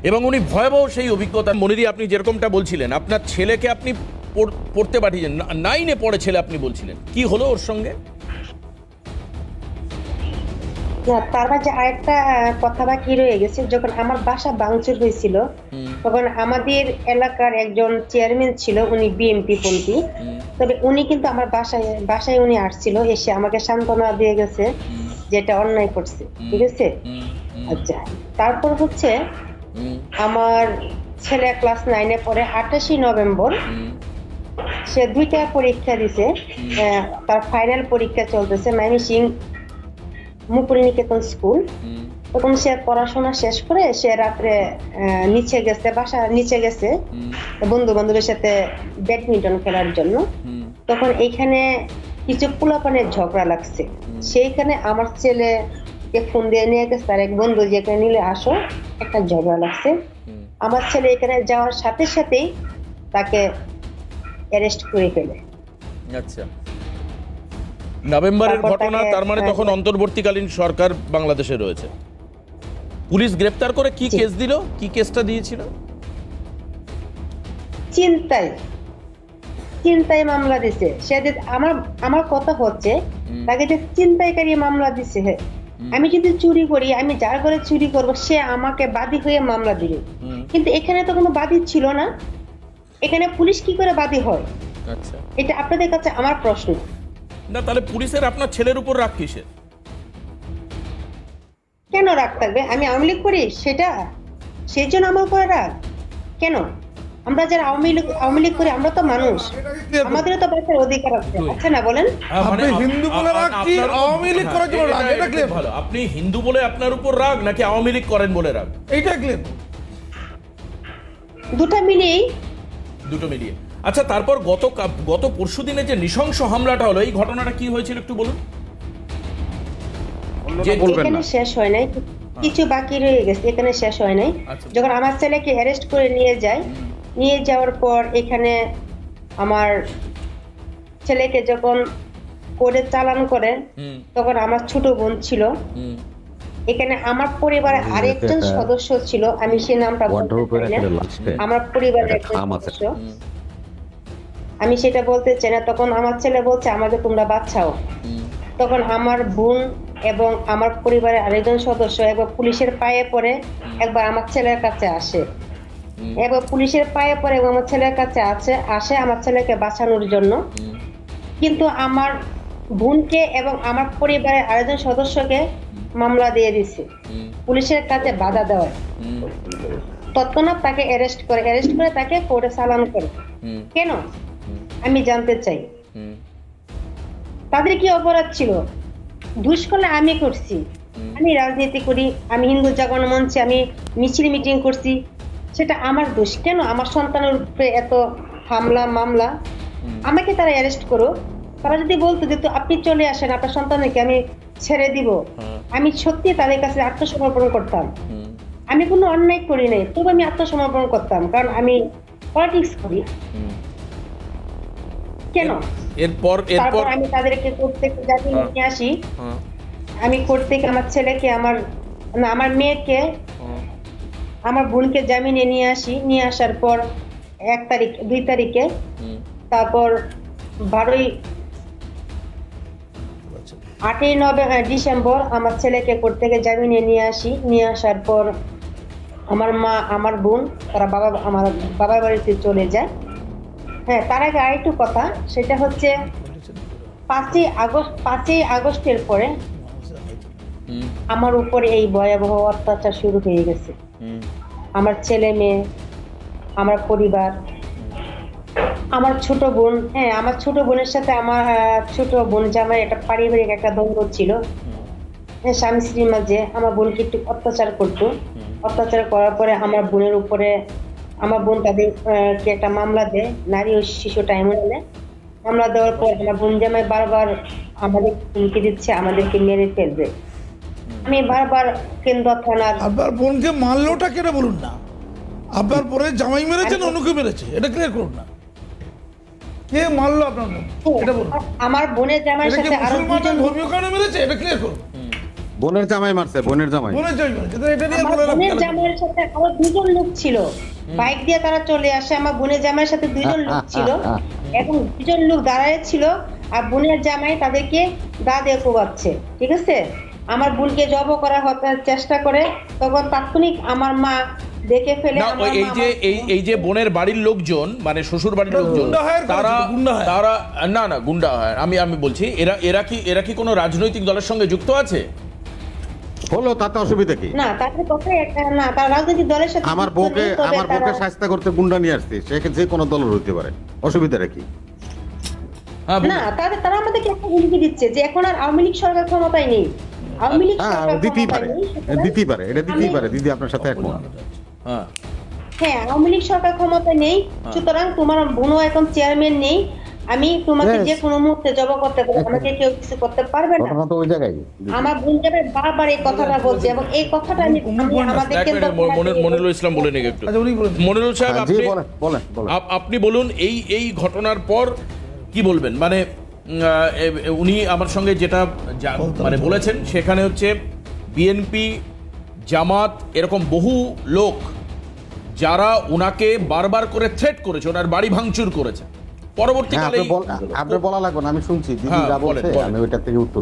এবং উনি ভয়াবহ সেই অভিজ্ঞতা। মনিদি, আপনি যেরকমটা বলছিলেন আপনার ছেলেকে আপনি পড়তে পাঠিয়েছেন, 9-এ পড়ে ছেলে আপনি বলছিলেন, কি হলো ওর সঙ্গে? তার মাঝে আরেকটা কথা বাকি রয়ে গেছে। যখন আমার বাসা ভাঙচুর হয়েছিল তখন আমাদের এলাকার একজন চেয়ারম্যান ছিল, উনি বিএনপি পন্থী, তবে উনি কিন্তু আমার বাসায় উনি আসছিল, এসে আমাকে সান্ত্বনা দিয়ে গেছে যেটা অন্যায় করছে। ঠিক আছে, আচ্ছা। তারপর হচ্ছে আমার ছেলে ক্লাস 9-এ পড়ে, 28 নভেম্বর সে 2টা পরীক্ষা দিছে, তার ফাইনাল পরীক্ষা চলতেছে মাইমিংসিং মুকুলনিকেতন স্কুল। তখন সে পড়াশোনা শেষ করে সে রাত্রে বাসা নিচে গেছে বন্ধু বান্ধবের সাথে ব্যাডমিন্টন খেলার জন্য। তখন এইখানে কিছু পোলাপানের ঝগড়া লাগছে, সেইখানে আমার ছেলেকে ফোন দিয়ে নিয়ে গেছে তার এক বন্ধু, যেখানে নিলে আসো, একটা ঝগড়া লাগছে। আমার ছেলে এখানে যাওয়ার সাথে সাথেই তাকে অ্যারেস্ট করে ফেলে। আচ্ছা, নভেম্বরের ঘটনা, তার মানে তখন অন্তর্বর্তীকালীন সরকার বাংলাদেশে রয়েছে। পুলিশ গ্রেফতার করে কি কেস দিল, কি কেসটা দিয়েছিল? চিন্তায় মামলা দিছে। সে আমার কথা হচ্ছে তাকে যে চিন্তায়কারী মামলা দিছে। আমি যদি চুরি করি, আমি যার ঘরে চুরি করব, সে আমাকে বাদী হয়ে মামলা দিবে, কিন্তু এখানে তো কোনো বাদী ছিল না। এখানে পুলিশ কি করে বাদী হয়? আচ্ছা, এটা আপনাদের কাছে আমার প্রশ্ন। না, তাহলে পুলিশের আপনার ছেলের উপর রাগ কিসের? কেন রাগ থাকবে? আমি আওয়ামী লীগ করি, সেটা সেই জন্য আমার উপরে রাগ কেন? আমরা যারা আওয়ামী লীগ করি আমরা তো মানুষ, আমাদেরও তো বাঁচার অধিকার আছে, আছে না বলেন? আপনি হিন্দু বলে রাগ কি আওয়ামী লীগ করার জন্য রাগ? এটা ক্লিয়ার ভালো, আপনি হিন্দু বলে আপনার উপর রাগ নাকি আওয়ামী লীগ করেন বলে রাগ? এইটা ক্লিয়ার। দুটো মিলিয়ে। আচ্ছা, তারপর গত পরশুদিনে যে নৃশংস হামলাটা হলো, এই ঘটনাটা কি হয়েছিল একটু বলুন। এখানে শেষ হয় নাই, কিছু বাকি রয়ে গেছে, এখানে শেষ হয় নাই। যখন আমার ছেলেকে অ্যারেস্ট করে নিয়ে যাওয়ার পর এখানে আমার ছেলেকে যখন কোর্টে চালান করে, তখন আমার ছোট বোন ছিল এখানে, আমার পরিবারের আরেকজন সদস্য ছিল, আমি সে নামটা বলতে চাই না, আমার পরিবারের একজন সদস্য, আমি সেটা বলতে চাই না। তখন আমার ছেলে বলছে আমাকে তোমরা বাঁচাও। তখন আমার বোন এবং আমার পরিবারের আরেকজন সদস্য একবার পুলিশের পায়ে পড়ে একবার আমার ছেলের কাছে আসে, একবার পুলিশের পায়ে পড়ে এবং আমার ছেলের কাছে আসে আমার ছেলেকে বাঁচানোর জন্য। কিন্তু আমার বোনকে এবং আমার পরিবারের আরেকজন সদস্যকে মামলা দিয়ে দিছে পুলিশের কাছে বাধা দেওয়ায়। তৎক্ষণাৎ তাকে অ্যারেস্ট করে তাকে কোর্টে চালান করে। কেন আমি জানতে চাই, তাদের কি অপরাধ ছিল? দুষ্কর্ম আমি করছি, আমি রাজনীতি করি, আমি হিন্দু জাগরণ মঞ্চে আমি মিছিল মিটিং করছি, সেটা আমার দোষ কেন? আমার সন্তানের উপরে এত হামলা মামলা, আমাকে তারা অ্যারেস্ট করো। তারা যদি বলতো যে আপনি চলে আসেন, আপনার সন্তানকে আমি ছেড়ে দিব, আমি সত্যি তাদের কাছে আত্মসমর্পণ করতাম। আমি কোনো অন্যায় করি নাই, তবু আমি আত্মসমর্পণ করতাম, কারণ আমি পলিটিক্স করি। কেন? তারপর আমি তাদেরকে কোর্ট থেকে জামিন নিয়ে আসি, আমি কোর্ট থেকে আমার ছেলেকে আমার মেয়েকে আমার বোনকে জামিনে নিয়ে আসার পর 2 তারিখে, তারপর 8ই ডিসেম্বর আমার ছেলেকে কোর্ট থেকে জামিনে নিয়ে আসার পর আমার মা আমার বোন তারা আমার বাবার বাড়িতে চলে যায়। হ্যাঁ, তার আগে আরেকটু কথা, সেটা হচ্ছে 5ই আগস্টের পরে আমার উপরে এই ভয়াবহ অত্যাচার শুরু হয়ে গেছে। আমার ছেলে মেয়ে, আমার পরিবার, আমার ছোট বোন, আমার ছোট বোনের সাথে আমার ছোট বোন জামাই একটা পারিবারিক একটা দ্বন্দ্ব ছিল, স্বামী স্ত্রীর মাঝে। আমার বোনকে একটু অত্যাচার করতো, অত্যাচার করার পরে আমার বোনের উপরে আমার বোন তাদেরকে একটা মামলা দেয়, নারী ও শিশু ট্রাইব্যুনালে। মামলা দেওয়ার পর আমার বোন জামাই বারবার আমাদের হুমকি দিচ্ছে, আমাদেরকে মেরে ফেলবে। আমি বারবার কেন্দ্র থানার। আপনার বোনকে মারলোটা কেন বলুন না? আপনার পরে জামাই মেরেছে না অনুকে মেরেছে, এটা ক্লিয়ার করুন না। কে মারলো আপনার বোন, এটা বলুন। আমার বোনের জামাইয়ের সাথে আরো দুজন ধর্মীয় কারণে মেরেছে, এটা ক্লিয়ার করুন। বোনের জামাই মারছে, বোনের জামাই মেরেছে, এটা নিয়ে বলেন। বোনের জামাইয়ের সাথে আরো 2 জন লোক ছিল, বাইক দিয়ে তারা চলে আসে। আমার বোনের জামাইয়ের সাথে 2 জন লোক ছিল এবং 2 জন লোক দাঁড়ায় ছিল, আর বোনের জামাই তাদেরকে দা দিয়ে কোবাচ্ছে। ঠিক আছে, আমার বোনকে জব করার চেষ্টা করে, তখন তাৎক্ষণিক আমার মা দেখে ফেলে। এই যে বোনের বাড়ির লোকজন, মানে শ্বশুর বাড়ির লোকজন, তারা না গুন্ডা হয়, আমি বলছি এরা কি কোনো রাজনৈতিক দলের সঙ্গে যুক্ত আছে? হলো তাতে অসুবিধা কি? না, তাদের কথাই একটা না, তার রাজনৈতিক দলের সাথে আমার বউকে শাস্তি করতে গুন্ডা নিয়ে আসছে, সে যে কোনো দলের হতে পারে, অসুবিধাটা কি? না, তারা আমাদেরকে একটা হুমকি দিচ্ছে যে এখন আর আওয়ামী লীগ সরকার ক্ষমতায় নেই। আওয়ামী লীগ সরকার দিতেই পারে, এটা দিতেই পারে, দিদি আপনার সাথে একমত। হ্যাঁ, আওয়ামী লীগ সরকার ক্ষমতায় নেই, সুতরাং তোমার বোনও এখন চেয়ারম্যান নেই, আমি তোমাকে যে কোনো মুহূর্তে জব করতে পারবো, আমাকে কেউ কিছু করতে পারবে না। ওই জায়গায় আমার বোন যাবে বারবার এই কথাটা বলছে, এবং এই কথাটা আমি আমাদের মনিরুল ইসলাম বলে নিই একটু। মনিরুল সাহেব, আপনি বলুন এই ঘটনার পর কি বলবেন? মানে উনি আমার সঙ্গে যেটা মানে বলেছেন, সেখানে হচ্ছে বিএনপি, জামাত, এরকম বহু লোক যারা ওনাকে বারবার করে থ্রেট করেছে, ওনার বাড়ি ভাঙচুর করেছে। পরবর্তীকালে আপনি বলা লাগবে না, আমি শুনছি দিদি যা বলছে, আমি ওইটা থেকে উত্তর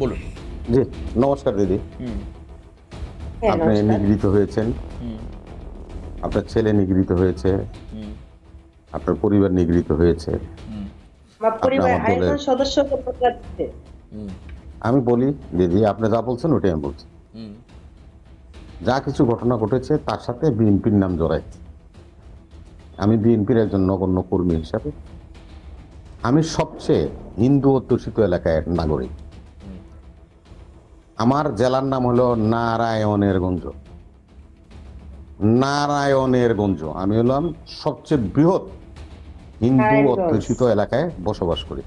বলুন। জি, নমস্কার দিদি। আপনি নিগৃহীত হয়েছেন, আপনার ছেলে নিগৃহীত হয়েছে, আপনার পরিবার নিগৃহীত হয়েছে। আমি বলি দিদি, আপনি যা বলছেন ওটাই আমি বলছি। যা কিছু ঘটনা ঘটেছে তার সাথে বিএনপির নাম জড়াইছে। আমি বিএনপির একজন নগণ্য কর্মী হিসাবে আমি সবচেয়ে হিন্দু অধ্যুষিত এলাকায় নাগরিক। আমার জেলার নাম হলো নারায়ণেরগঞ্জ। নারায়ণেরগঞ্জ, আমি হলাম সবচেয়ে বৃহৎ হিন্দু অধ্যুষিত এলাকায় বসবাস করি,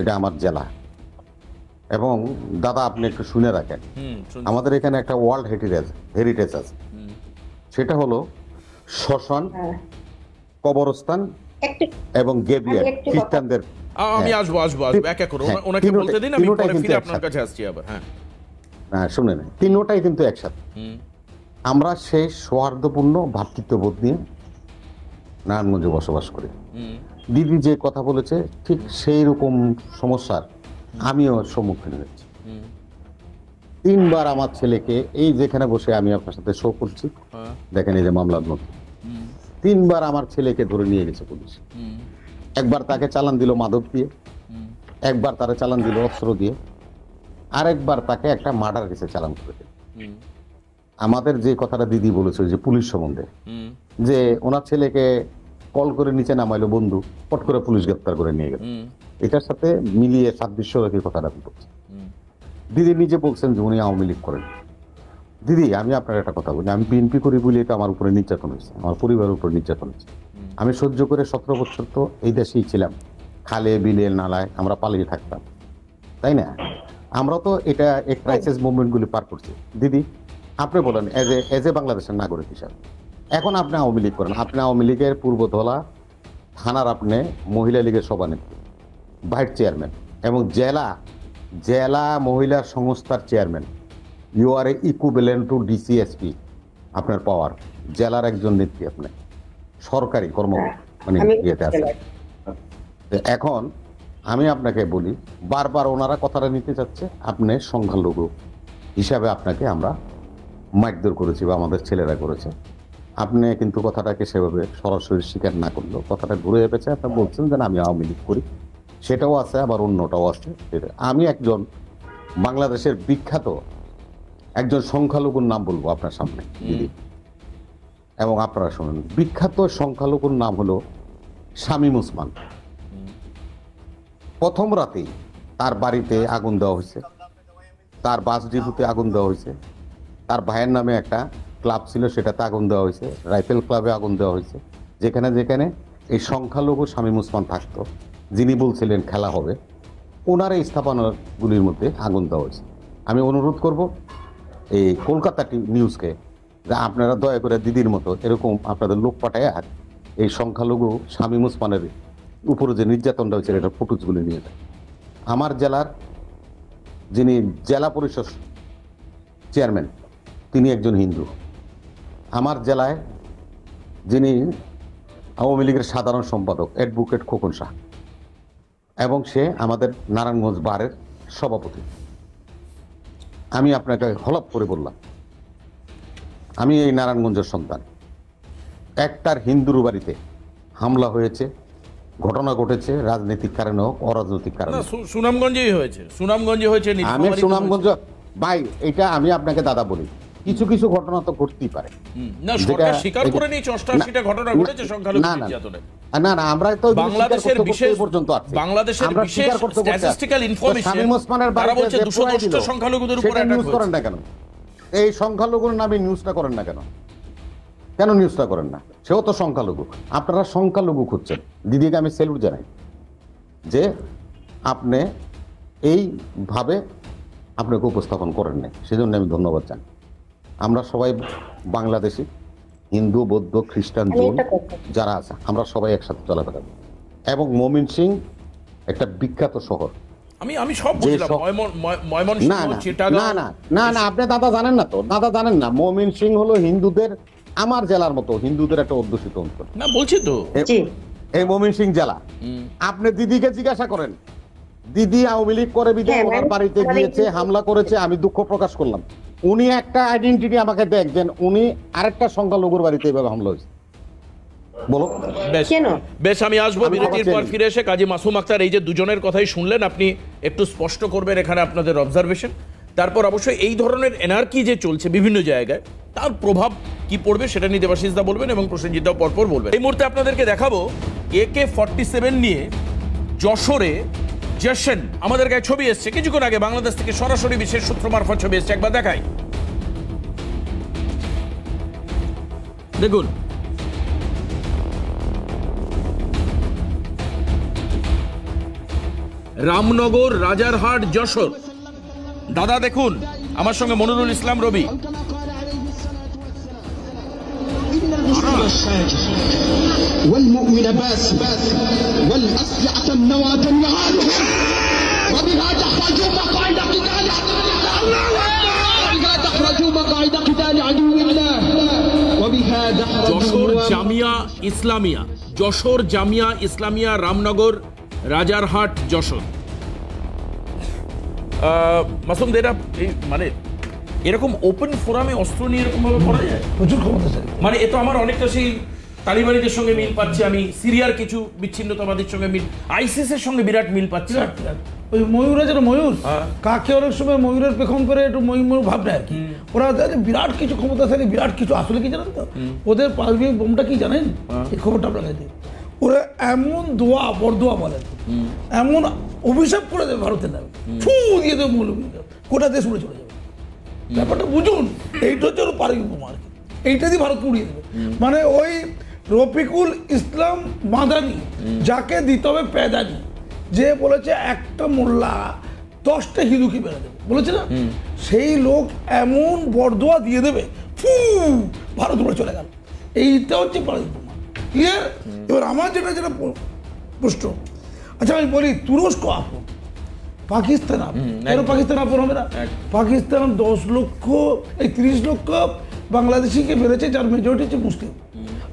এটা আমার জেলা। এবং দাদা আপনি একটু শুনে রাখেন, আমাদের এখানে একটা ওয়ার্ল্ড হেরিটেজ আছে, সেটা হলো শ্মশান, কবরস্থান এবং গেবিয়ার খ্রিস্টানদের। আমি আসবো এক এক করে ওনাকে বলতে দিন, আমি পরে ফিরে আপনার কাছে আসছি আবার। হ্যাঁ শুনেন, তিনোটাই কিন্তু একসাথে। আমরা সেই সৌহার্দ্যপূর্ণ ভ্রাতৃত্ববোধ নিয়ে নারায়ণগঞ্জে বসবাস করি। দিদি যে কথা বলেছে ঠিক সেই রকম সমস্যার আমিও সম্মুখীন হয়েছি। 3 বার আমার ছেলেকে, এই যেখানে বসে আমি আপনার সাথে শো করছি দেখেন এই যে মামলার মধ্যে, 3 বার আমার ছেলেকে ধরে নিয়ে গেছে পুলিশ। একবার তাকে চালান দিল মাদক দিয়ে, একবার তারা চালান দিল অস্ত্র দিয়ে, আরেকবার তাকে একটা মার্ডার কেসে চালান করে দিল। আমাদের যে কথাটা দিদি বলেছে যে পুলিশ সম্বন্ধে, যে ওনার ছেলেকে কল করে নিচে নামাইলো বন্ধু, পট করে পুলিশ গ্রেপ্তার করে নিয়ে গেল, এটার সাথে মিলিয়ে সাদৃশ্য রেখে কথাটা বলছে। দিদি নিজে বলছেন যে উনি আওয়ামী লীগ করেন। দিদি আমি আপনার একটা কথা বলি, আমি বিএনপি করি বলে এটা আমার উপরে নির্যাতন হয়েছে, আমার পরিবারের উপর নির্যাতন হয়েছে। আমি সহ্য করে 17 বছর তো এই দেশেই ছিলাম, খালে বিলে নালায় আমরা পালিয়ে থাকতাম, তাই না? আমরা তো এটা এই ক্রাইসিস মুভমেন্টগুলি পার করছি। দিদি আপনি বলেন এজ এ বাংলাদেশের নাগরিক হিসাবে, এখন আপনি আওয়ামী লীগ করেন, আপনি আওয়ামী লীগের পূর্বধলা থানার আপনি মহিলা লীগের সভানেত্রী, ভাইস চেয়ারম্যান এবং জেলা মহিলা সংস্থার chairman. You are a equivalent to DC SP, আপনার পাওয়ার জেলার একজন নেত্রী, আপনি সরকারি কর্ম মানে ইয়েতে আছে। এখন আমি আপনাকে বলি, বারবার ওনারা কথাটা নিতে চাচ্ছে, আপনি সংখ্যালঘু হিসাবে আপনাকে আমরা মারধর করেছি বা আমাদের ছেলেরা করেছে। আপনি কিন্তু কথাটাকে সেভাবে সরাসরি স্বীকার না করলেও কথাটা ঘুরে এসেছে, আপনি বলছেন যে আমি আওয়ামী লীগ করি, সেটাও আছে আবার অন্যটাও আছে। আমি একজন বাংলাদেশের বিখ্যাত একজন সংখ্যালঘুর নাম বলবো আপনার সামনে দিদি, এবং আপনারা শুনুন। বিখ্যাত সংখ্যালঘুর নাম হলো শামীম ওসমান। প্রথম রাতেই তার বাড়িতে আগুন দেওয়া হয়েছে, তার বাস ডিপোতে আগুন দেওয়া হয়েছে, তার ভাইয়ের নামে একটা ক্লাব ছিল সেটাতে আগুন দেওয়া হয়েছে, রাইফেল ক্লাবে আগুন দেওয়া হয়েছে, যেখানে যেখানে এই সংখ্যালঘু শামীম ওসমান থাকতো, যিনি বলছিলেন খেলা হবে, ওনার এই স্থাপনাগুলির মধ্যে আগুন দেওয়া হয়েছে। আমি অনুরোধ করব এই কলকাতা নিউজকে যে আপনারা দয়া করে দিদির মতো এরকম আপনাদের লোক পাঠায় এই সংখ্যালঘু শামীম ওসমানের উপরে যে নির্যাতনটা হয়েছে এটা ফুটেজগুলি নিয়ে যায়। আমার জেলার যিনি জেলা পরিষদ চেয়ারম্যান তিনি একজন হিন্দু। আমার জেলায় যিনি আওয়ামী লীগের সাধারণ সম্পাদক অ্যাডভোকেট খোকন শাহ, এবং সে আমাদের নারায়ণগঞ্জ বারের সভাপতি। আমি আপনাকে হলপ করে বললাম, আমি এই নারায়ণগঞ্জের সন্তান। একটার হিন্দুর বাড়িতে হামলা হয়েছে, ঘটনা ঘটেছে রাজনৈতিক কারণে হোক অরাজনৈতিক কারণে। সুনামগঞ্জেই হয়েছে, সুনামগঞ্জে হয়েছে। আমি সুনামগঞ্জ ভাই, এটা আমি আপনাকে দাদা বলি, কিছু কিছু ঘটনা তো ঘটতেই পারে। না সরকার স্বীকার করে নিয়েছে 88টা ঘটনা ঘটেছে সংখ্যালঘু নির্যাতনের। না না, আমরা তো বাংলাদেশের বিশেষ পর্যন্ত আছে, বাংলাদেশের বিশেষ স্ট্যাটিস্টিক্যাল ইনফরমেশন শামীম ওসমানের তারা বলছে 210টা সংখ্যালঘুদের উপর অ্যাটাক হয়েছে। করেন না কেন এই সংখ্যালঘুর নামে নিউজটা করেন না কেন? কেন নিউজটা করেন না? সেও তো সংখ্যালঘু, আপনারা সংখ্যালঘু খুঁজছেন। দিদিকে আমি স্যালুট জানাই যে আপনি এইভাবে আপনাকে উপস্থাপন করেন নাই, সেজন্য আমি ধন্যবাদ জানাই। আমরা সবাই বাংলাদেশি, হিন্দু বৌদ্ধ খ্রিস্টান জৈন যারা আছে আমরা সবাই একসাথে চলাফেরা করি। এবং ময়মনসিংহ একটা বিখ্যাত শহর। আমি সব বুঝলাম, ময়মনসিংহ চিটাগাং। না না, আপনি দাদা জানেন না তো, দাদা জানেন না ময়মনসিংহ হলো হিন্দুদের, আমার জেলার মতো হিন্দুদের একটা অধ্যুষিত অঞ্চল। না বলছি তো এই ময়মনসিংহ জেলা। আপনি দিদিকে জিজ্ঞাসা করেন, দিদি আওয়ামী লীগ করে বিধায় ওনার বাড়িতে গিয়েছে, হামলা করেছে, আমি দুঃখ প্রকাশ করলাম। উনি একটা আইডেন্টিটি আমাকে দেখবেন, উনি আরেকটা সংখ্যালঘুর বাড়িতে এইভাবে হামলা হয়েছে। বলো বেশ, আমি আসবো বিরতির পর ফিরে এসে। কাজী মাসুম আক্তার, এই যে দুজনের কথাই শুনলেন, আপনি একটু স্পষ্ট করবেন এখানে আপনাদের অবজারভেশন। তারপর অবশ্যই এই ধরনের এনার্কি যে চলছে বিভিন্ন জায়গায় তার প্রভাব কি পড়বে সেটা নিয়ে দেবাশিসদা বলবেন এবং প্রসেনজিৎদাও পরপর বলবেন। এই মুহূর্তে আপনাদেরকে দেখাবো AK-47 নিয়ে যশোরে জশন, আমাদের গায়ে ছবি এসছে কিছুক্ষণ আগে বাংলাদেশ থেকে সরাসরি বিশেষ সূত্র মারফত ছবি এসছে, একবার দেখাই। দেখুন রামনগর, রাজারহাট, যশোর। দাদা দেখুন, আমার সঙ্গে মনিরুল ইসলাম রবি। والمؤمن باسم والأسلحة النواة نعالهم وبها تخرجوا مقاعد قتال وبها تخرجوا مقاعد قتال عدو الله وبها যশোর تخرجوا জামিয়া ইসলামিয়া, যশোর জামিয়া ইসলামিয়া, রামনগর, রাজারহাট, যশোর। মাসুম দেরা, মানে এরকম ওপেন ফোরামে অস্ত্র নিয়ে এরকম ভাবে করা যায়? প্রচুর ক্ষমতাশালী। মানে এ তো আমার অনেকটা সেই তালিবানিদের সঙ্গে মিল পাচ্ছি, আমি সিরিয়ার কিছু বিচ্ছিন্নতাবাদীর সঙ্গে মিল, আইসিসের সঙ্গে বিরাট মিল পাচ্ছি। ওই ময়ূর আছে না, ময়ূর কাকে অনেক সময় ময়ূরের পেখম করে একটু ময়ূর ভাব নেয় আর কি। ওরা বিরাট কিছু ক্ষমতাশালী, বিরাট কিছু। আসলে কি জানেন তো, ওদের পারমাণবিক বোমটা কি জানেন, এই খবরটা আপনাকে দিই। ওরা এমন দোয়া, বরদোয়া বলেন, এমন অভিশাপ করে দেবে ভারতের নামে, ফু দিয়ে দেবে মৌলবী, গোটা দেশ উড়ে চলে যাবে। ব্যাপারটা বুঝুন, এইটা হচ্ছে ওর পারমাণবিক বোমা আর কি। এইটা দিয়ে ভারত উড়িয়ে দেবে। মানে ওই রফিকুল ইসলাম মাদানি, যাকে দিতে হবে পেদানি, যে বলেছে একটা মোল্লা 10টা হিন্দুকে বেড়ে দেবে বলেছে না, সেই লোক এমন বরদোয়া দিয়ে দেবে, ফু ভারত উড়ে চলে গেল। এইটা হচ্ছে পারমাণবিক বোমা। ক্লিয়ার? এবার আমার যেটা প্রশ্ন, আচ্ছা আমি বলি, তুরস্ক আপন, পাকিস্তান আপন। কেন পাকিস্তান আপন হবে না? পাকিস্তান 10 লক্ষ, এই 30 লক্ষ বাংলাদেশিকে মেরেছে, যার মেজরিটি হচ্ছে মুসলিম,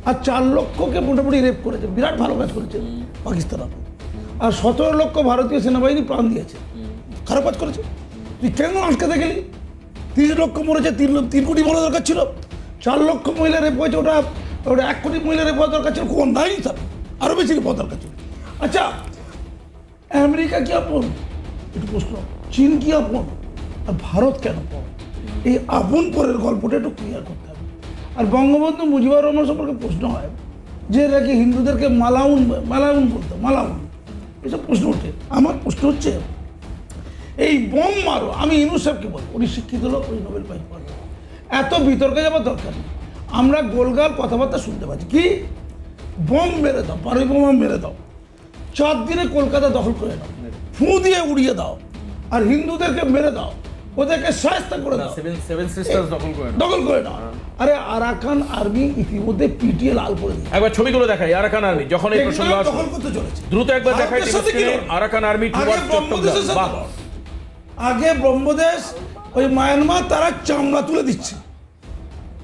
আর 4 লক্ষকে মোটামুটি রেপ করেছে। বিরাট ভালো কাজ করেছে পাকিস্তান আপন। আর 17 লক্ষ ভারতীয় সেনাবাহিনী প্রাণ দিয়েছে। খারাপ কাজ করেছে? তুই কেন আটকাতে গেলি? 30 লক্ষ মরেছে, 3 কোটি মরা দরকার ছিল। 4 লক্ষ মহিলা রেপ হয়েছে, ওটা 1 কোটি মহিলা রেপ হওয়া দরকার ছিল, কোন নাই স্যার, আরো বেশি রেপ হওয়া দরকার ছিল। আচ্ছা, আমেরিকা কি আপন? একটু প্রশ্ন। চীন কি আপন? আর ভারত কেন আপন? এই আপন পরের গল্পটা একটু ক্লিয়ার করতে হবে। আর বঙ্গবন্ধু মুজিবুর রহমান সম্পর্কে প্রশ্ন হয় যে নাকি হিন্দুদেরকে মালাউন বলতো, মালাউন, এসব প্রশ্ন ওঠে। আমার প্রশ্ন হচ্ছে, এই বোম মারো, আমি ইউনূস সাহেবকে বলবো, উনি শিক্ষিত লোক, উনি নোবেল প্রাইজ পান, এত বিতর্কে যাবার দরকার নেই। আমরা গোলগাল কথাবার্তা শুনতে পাচ্ছি, কি বোম মেরে দাও, পারমাণবিক বোমা মেরে দাও, 4 দিনে কলকাতা দখল করে দাও, ফু দিয়ে উড়িয়ে দাও, আর হিন্দুদেরকে মেরে দাও, ওদেরকে শায়েস্তা করে দাও, দখল করে দাও। আরে আরাকান আর্মি ইতিমধ্যে পিটিয়ে লাল করে দিয়েছে। একবার ছবিগুলো দেখাই, আরাকান আর্মি যখন এই প্রসঙ্গ আসে দখল করতে চলেছে। দ্রুত একবার দেখাই আরাকান আর্মি টুয়ার্ডস চট্টগ্রাম। আগে ব্রহ্মদেশ, ওই মায়ানমার, তারা চামড়া তুলে দিচ্ছে।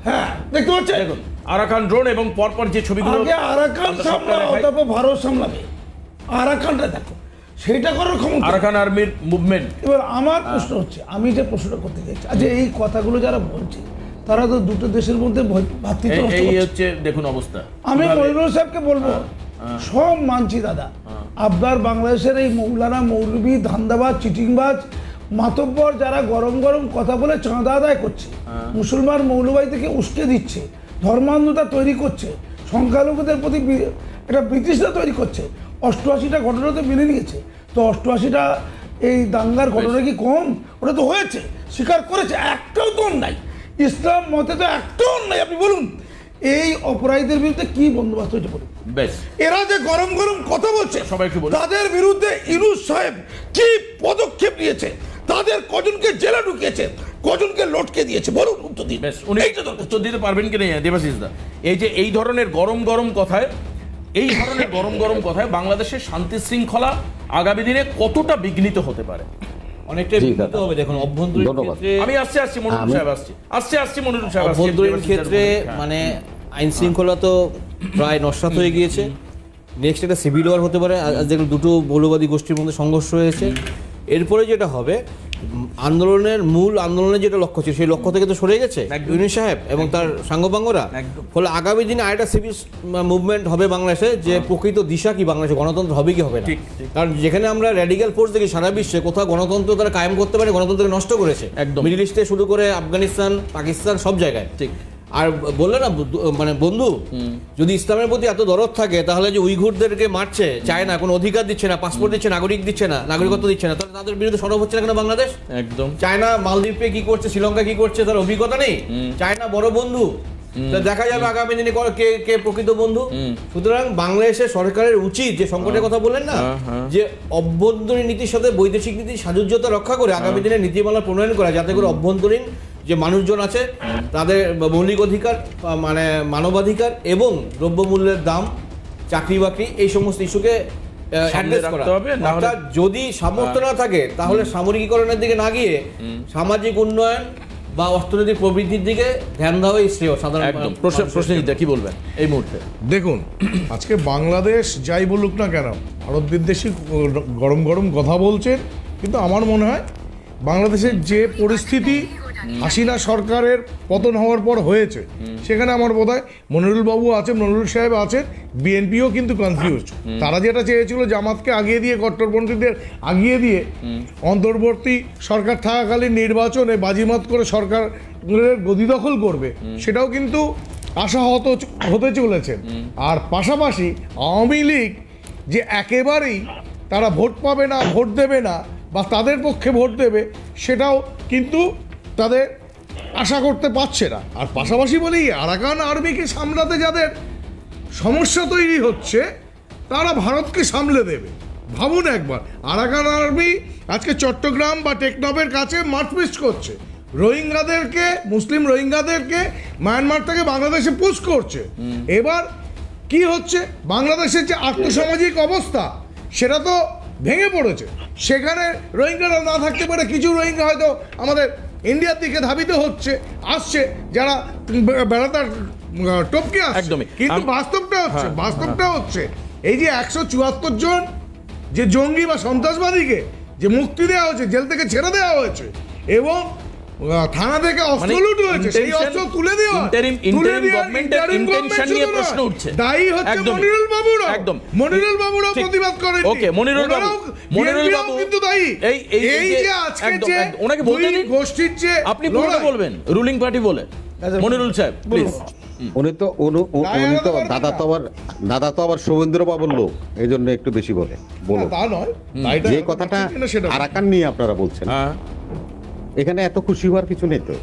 হ্যাঁ, দেখতে পাচ্ছেন, দেখুন আরাকান ড্রোন এবং পরপর যে ছবিগুলো। আগে আরাকান সামলাও, তারপর ভারত সামলাবে। আরাকানটা দেখো, সেইটা করার ক্ষমতা আরাকান আর্মির মুভমেন্ট। এবার আমার প্রশ্ন হচ্ছে, আমি যে প্রশ্নটা করতে চাইছি, আচ্ছা এই কথাগুলো যারা বলছে তারা তো দুটো দেশের মধ্যে ভাতৃত্ব নষ্ট এই করছে। হচ্ছে দেখুন অবস্থা। আমি মনিরুল সাহেবকে বলবো, সব মানছি দাদা, আপনার বাংলাদেশের এই মৌলানা, মৌলবী, ধান্দাবাজ, চিটিংবাজ, মাতব্বর যারা গরম গরম কথা বলে চাঁদা আদায় করছে, মুসলমান মৌলবাই থেকে উস্কে দিচ্ছে, ধর্মান্ধতা তৈরি করছে, সংখ্যালঘুদের প্রতি একটা বিতৃষ্ণা তৈরি করছে। 88টা ঘটনা তো মেনে নিয়েছে, তো 88টা এই দাঙ্গার ঘটনা কি কম? ওটা তো হয়েছে, স্বীকার করেছে, একটাও তো নাই। ইসলাম মতে তো একটাও নাই। আপনি বলুন, এই অপরাধীদের বিরুদ্ধে কি বন্দোবস্ত হয়েছে বলুন? এরা যে গরম গরম কথা বলছে, তাদের বিরুদ্ধে ইউনূস সাহেব কি পদক্ষেপ নিয়েছে? তাদের কজনকে জেলে ঢুকিয়েছে, কজনকে লটকে দিয়েছে, বলুন উত্তর দিন। উনি উত্তর দিতে পারবেন কি না দেবাশিস দা? এই যে এই ধরনের গরম গরম কথায়, এই ধরনের গরম গরম কথায় বাংলাদেশের শান্তি শৃঙ্খলা আগামী দিনে কতটা বিঘ্নিত হতে পারে? অনেকটাই বিঘ্নিত হবে। দেখুন অভ্যন্তরীণ ক্ষেত্রে, আমি আসছি মনিরুল সাহেব, আসছি মনিরুল সাহেব, অভ্যন্তরীণ ক্ষেত্রে মানে আইন শৃঙ্খলা তো প্রায় নস্যাৎ হয়ে গিয়েছে। নেক্সট একটা সিভিল ওয়ার হতে পারে। আজ দেখুন দুটো মৌলবাদী গোষ্ঠীর মধ্যে সংঘর্ষ হয়েছে। এরপরে যেটা হবে, আন্দোলনের মূল আন্দোলনের যেটা লক্ষ্য ছিল সেই লক্ষ্য থেকে তো সরে গেছে ইউনূস সাহেব এবং তার সাঙ্গপাঙ্গরা। ফলে আগামী দিনে আরেকটা সিভিল মুভমেন্ট হবে বাংলাদেশে, যে প্রকৃত দিশা কি বাংলাদেশে গণতন্ত্র হবে কি হবে না। কারণ যেখানে আমরা র্যাডিক্যাল ফোর্স দেখি সারা বিশ্বে কোথাও গণতন্ত্র তারা কায়েম করতে পারে, গণতন্ত্রকে নষ্ট করেছে, মিডল ইস্টে শুরু করে আফগানিস্তান, পাকিস্তান, সব জায়গায়। ঠিক। আর বললে না মানে বন্ধু, যদি ইসলামের প্রতি এত দরদ থাকে তাহলে যে উইঘুরদেরকে মারছে, চায় না, কোনো অধিকার দিচ্ছে না, পাসপোর্ট দিচ্ছে, নাগরিক দিচ্ছে না, নাগরিকত্ব দিচ্ছে না, তাহলে তাদের বিরুদ্ধে সরব হচ্ছে না কেন বাংলাদেশ? একদম। চায়না মালদ্বীপে কি করছে, শ্রীলঙ্কা কি করছে, তার অভিজ্ঞতা নেই? চায়না বড় বন্ধু, দেখা যাবে আগামী দিনে কে কে প্রকৃত বন্ধু। সুতরাং বাংলাদেশের সরকারের উচিত, যে সংকটের কথা বললেন না, যে অভ্যন্তরীণ নীতির সাথে বৈদেশিক নীতির সাযুজ্যতা রক্ষা করে আগামী দিনে নীতিমালা প্রণয়ন করা, যাতে করে অভ্যন্তরীণ যে মানুষজন আছে তাদের মৌলিক অধিকার, মানে মানবাধিকার এবং দ্রব্যমূল্যের দাম, চাকরি বাকরি, এই সমস্ত ইস্যুকে অ্যাড্রেস করা হবে। অর্থাৎ যদি সামর্থ্য না থাকে তাহলে সামরিকীকরণের দিকে না গিয়ে সামাজিক উন্নয়ন বা অর্থনৈতিক প্রবৃদ্ধির দিকে ধ্যান দেওয়াই শ্রেয় সাধারণ। প্রশ্নটা কি বলবেন এই মুহূর্তে? দেখুন, আজকে বাংলাদেশ যাই বলুক না কেন, ভারত বিদ্বেষী গরম গরম কথা বলছেন, কিন্তু আমার মনে হয় বাংলাদেশের যে পরিস্থিতি হাসিনা সরকারের পতন হওয়ার পর হয়েছে, সেখানে আমার বোধ হয় মনিরুল বাবু আছেন, মনিরুল সাহেব আছেন, বিএনপিও কিন্তু কনফিউজড। তারা যেটা চেয়েছিল জামাতকে আগিয়ে দিয়ে, কট্টরপন্থীদের আগিয়ে দিয়ে অন্তর্বর্তী সরকার থাকাকালীন নির্বাচনে বাজিমাত করে সরকারের গদি দখল করবে, সেটাও কিন্তু আশাহত হতে চলেছে। আর পাশাপাশি আওয়ামী লীগ যে একেবারেই তারা ভোট পাবে না, ভোট দেবে না, বা তাদের পক্ষে ভোট দেবে, সেটাও কিন্তু তাদের আশা করতে পারছে না। আর পাশাপাশি বলি, আরাকান আর্মিকে সামলাতে যাদের সমস্যা তৈরি হচ্ছে, তারা ভারতকে সামলে দেবে। ভাবুন একবার, আরাকান আর্মি আজকে চট্টগ্রাম বা টেকনাফের কাছে মারপিট করছে, রোহিঙ্গাদেরকে, মুসলিম রোহিঙ্গাদেরকে মায়ানমার থেকে বাংলাদেশে পুশ করছে। এবার কি হচ্ছে, বাংলাদেশের যে আর্থসামাজিক অবস্থা সেটা তো ভেঙে পড়েছে। সেখানে রোহিঙ্গারা না থাকতে পারে, কিছু রোহিঙ্গা হয়তো আমাদের ইন্ডিয়ার দিকে ধাবিত হচ্ছে, আসছে, যারা বেড়াতার টপকে আসছে। একদমই। কিন্তু বাস্তবটা হচ্ছে এই যে 174 জন যে জঙ্গি বা সন্ত্রাসবাদীকে যে মুক্তি দেওয়া হয়েছে, জেল থেকে ছেড়ে দেওয়া হয়েছে, এবং থানা থেকে অস্ত্র লুট হয়েছে, সেই অস্ত্র তুলে দেওয়া, দায়ী হচ্ছে মনিরুল বাবুরা। একদম, মনিরুল বাবুরা প্রতিবাদ করেন। ওকে, মনিরুল বাবু কিন্তু দায়ী। এই যে আজকে যে ওনাকে বলতে দিন, গোষ্ঠীর যে আপনি পুরোটা বলবেন, রুলিং পার্টি বলে। মনিরুল সাহেব প্লিজ। উনি তো দাদা তো আবার শুভেন্দ্র বাবুর লোক, এই জন্য একটু বেশি বলে। তা নয়, যে কথাটা আরাকান নিয়ে আপনারা বলছেন, এখানে এত খুশি হওয়ার কিছু নেই তো।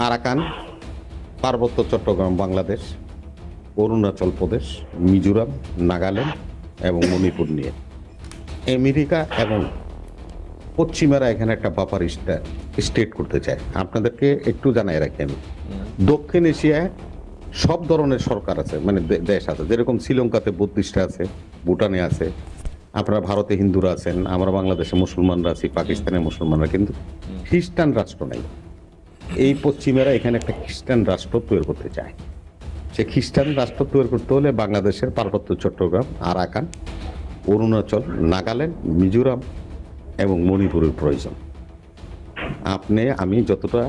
আরাকান, পার্বত্য চট্টগ্রাম বাংলাদেশ, অরুণাচল প্রদেশ, মিজোরাম, নাগাল্যান্ড এবং মণিপুর নিয়ে আমেরিকা এবং পশ্চিমারা এখানে একটা বাপার স্টেট করতে চায়। আপনাদেরকে একটু জানাই রাখি আমি, দক্ষিণ এশিয়ায় সব ধরনের সরকার আছে, মানে দেশ আছে। যেরকম শ্রীলঙ্কাতে বুদ্ধিস্ট আছে, ভুটানে আছে, আপনারা ভারতে হিন্দুরা আছেন, আমরা বাংলাদেশে মুসলমানরা আছি, পাকিস্তানে মুসলমানরা, কিন্তু খ্রিস্টান রাষ্ট্র নাই। এই পশ্চিমেরা এখানে একটা খ্রিস্টান রাষ্ট্র তৈরি করতে চায়। সে খ্রিস্টান রাষ্ট্র তৈরি করতে হলে বাংলাদেশের পার্বত্য চট্টগ্রাম, আরাকান, অরুণাচল, নাগাল্যান্ড, মিজোরাম এবং মণিপুরের প্রয়োজন। আমি যতটা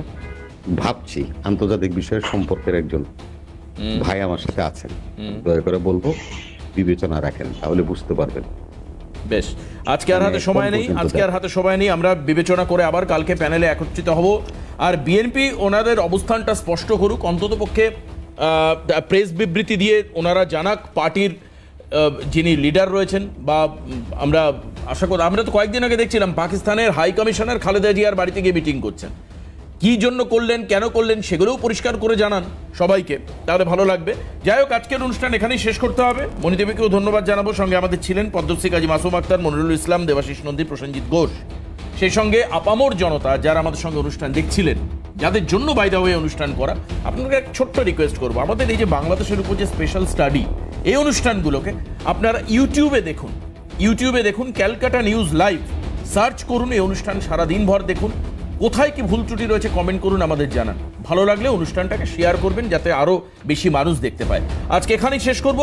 ভাবছি, আন্তর্জাতিক বিষয়ের সম্পর্কের একজন ভাই আমার সাথে আছেন, দয়া করে বলবো বিবেচনা রাখেন, তাহলে বুঝতে পারবেন। বেশ, আজকে আর হাতে সময় নেই, আমরা বিবেচনা করে আবার কালকে প্যানেলে একত্রিত হব। আর বিএনপি ওনাদের অবস্থানটা স্পষ্ট করুক, অন্ততপক্ষে প্রেস বিবৃতি দিয়ে ওনারা জানাক পার্টির যিনি লিডার রয়েছেন, বা আমরা আশা করি, আমরা তো কয়েকদিন আগে দেখছিলাম পাকিস্তানের হাই কমিশনার খালেদা জিয়ার বাড়িতে গিয়ে মিটিং করছেন, কি জন্য করলেন, কেন করলেন, সেগুলোও পরিষ্কার করে জানান সবাইকে, তাহলে ভালো লাগবে। যাই হোক, আজকের অনুষ্ঠান এখানেই শেষ করতে হবে। মনিদেবীকেও ধন্যবাদ জানাবো। সঙ্গে আমাদের ছিলেন পদ্মশ্রী কাজী মাসুম আক্তার, মনিরুল ইসলাম, দেবাশিস নন্দী, প্রসেনজিৎ ঘোষ, সেই সঙ্গে আপামর জনতা যারা আমাদের সঙ্গে অনুষ্ঠান দেখছিলেন, যাদের জন্য বাই দ্য ওয়ে অনুষ্ঠান করা। আপনাদের এক ছোট্ট রিকোয়েস্ট করবো, আমাদের এই যে বাংলাদেশের উপর যে স্পেশাল স্টাডি, এই অনুষ্ঠানগুলোকে আপনারা ইউটিউবে দেখুন, ক্যালকাটা নিউজ লাইভ সার্চ করুন, এই অনুষ্ঠান সারাদিন ভর দেখুন। কোথায় কি ভুল ত্রুটি রয়েছে কমেন্ট করুন, আমাদের জানান। ভালো লাগলে অনুষ্ঠানটাকে শেয়ার করবেন, যাতে আরও বেশি মানুষ দেখতে পায়। আজকে এখানেই শেষ করব।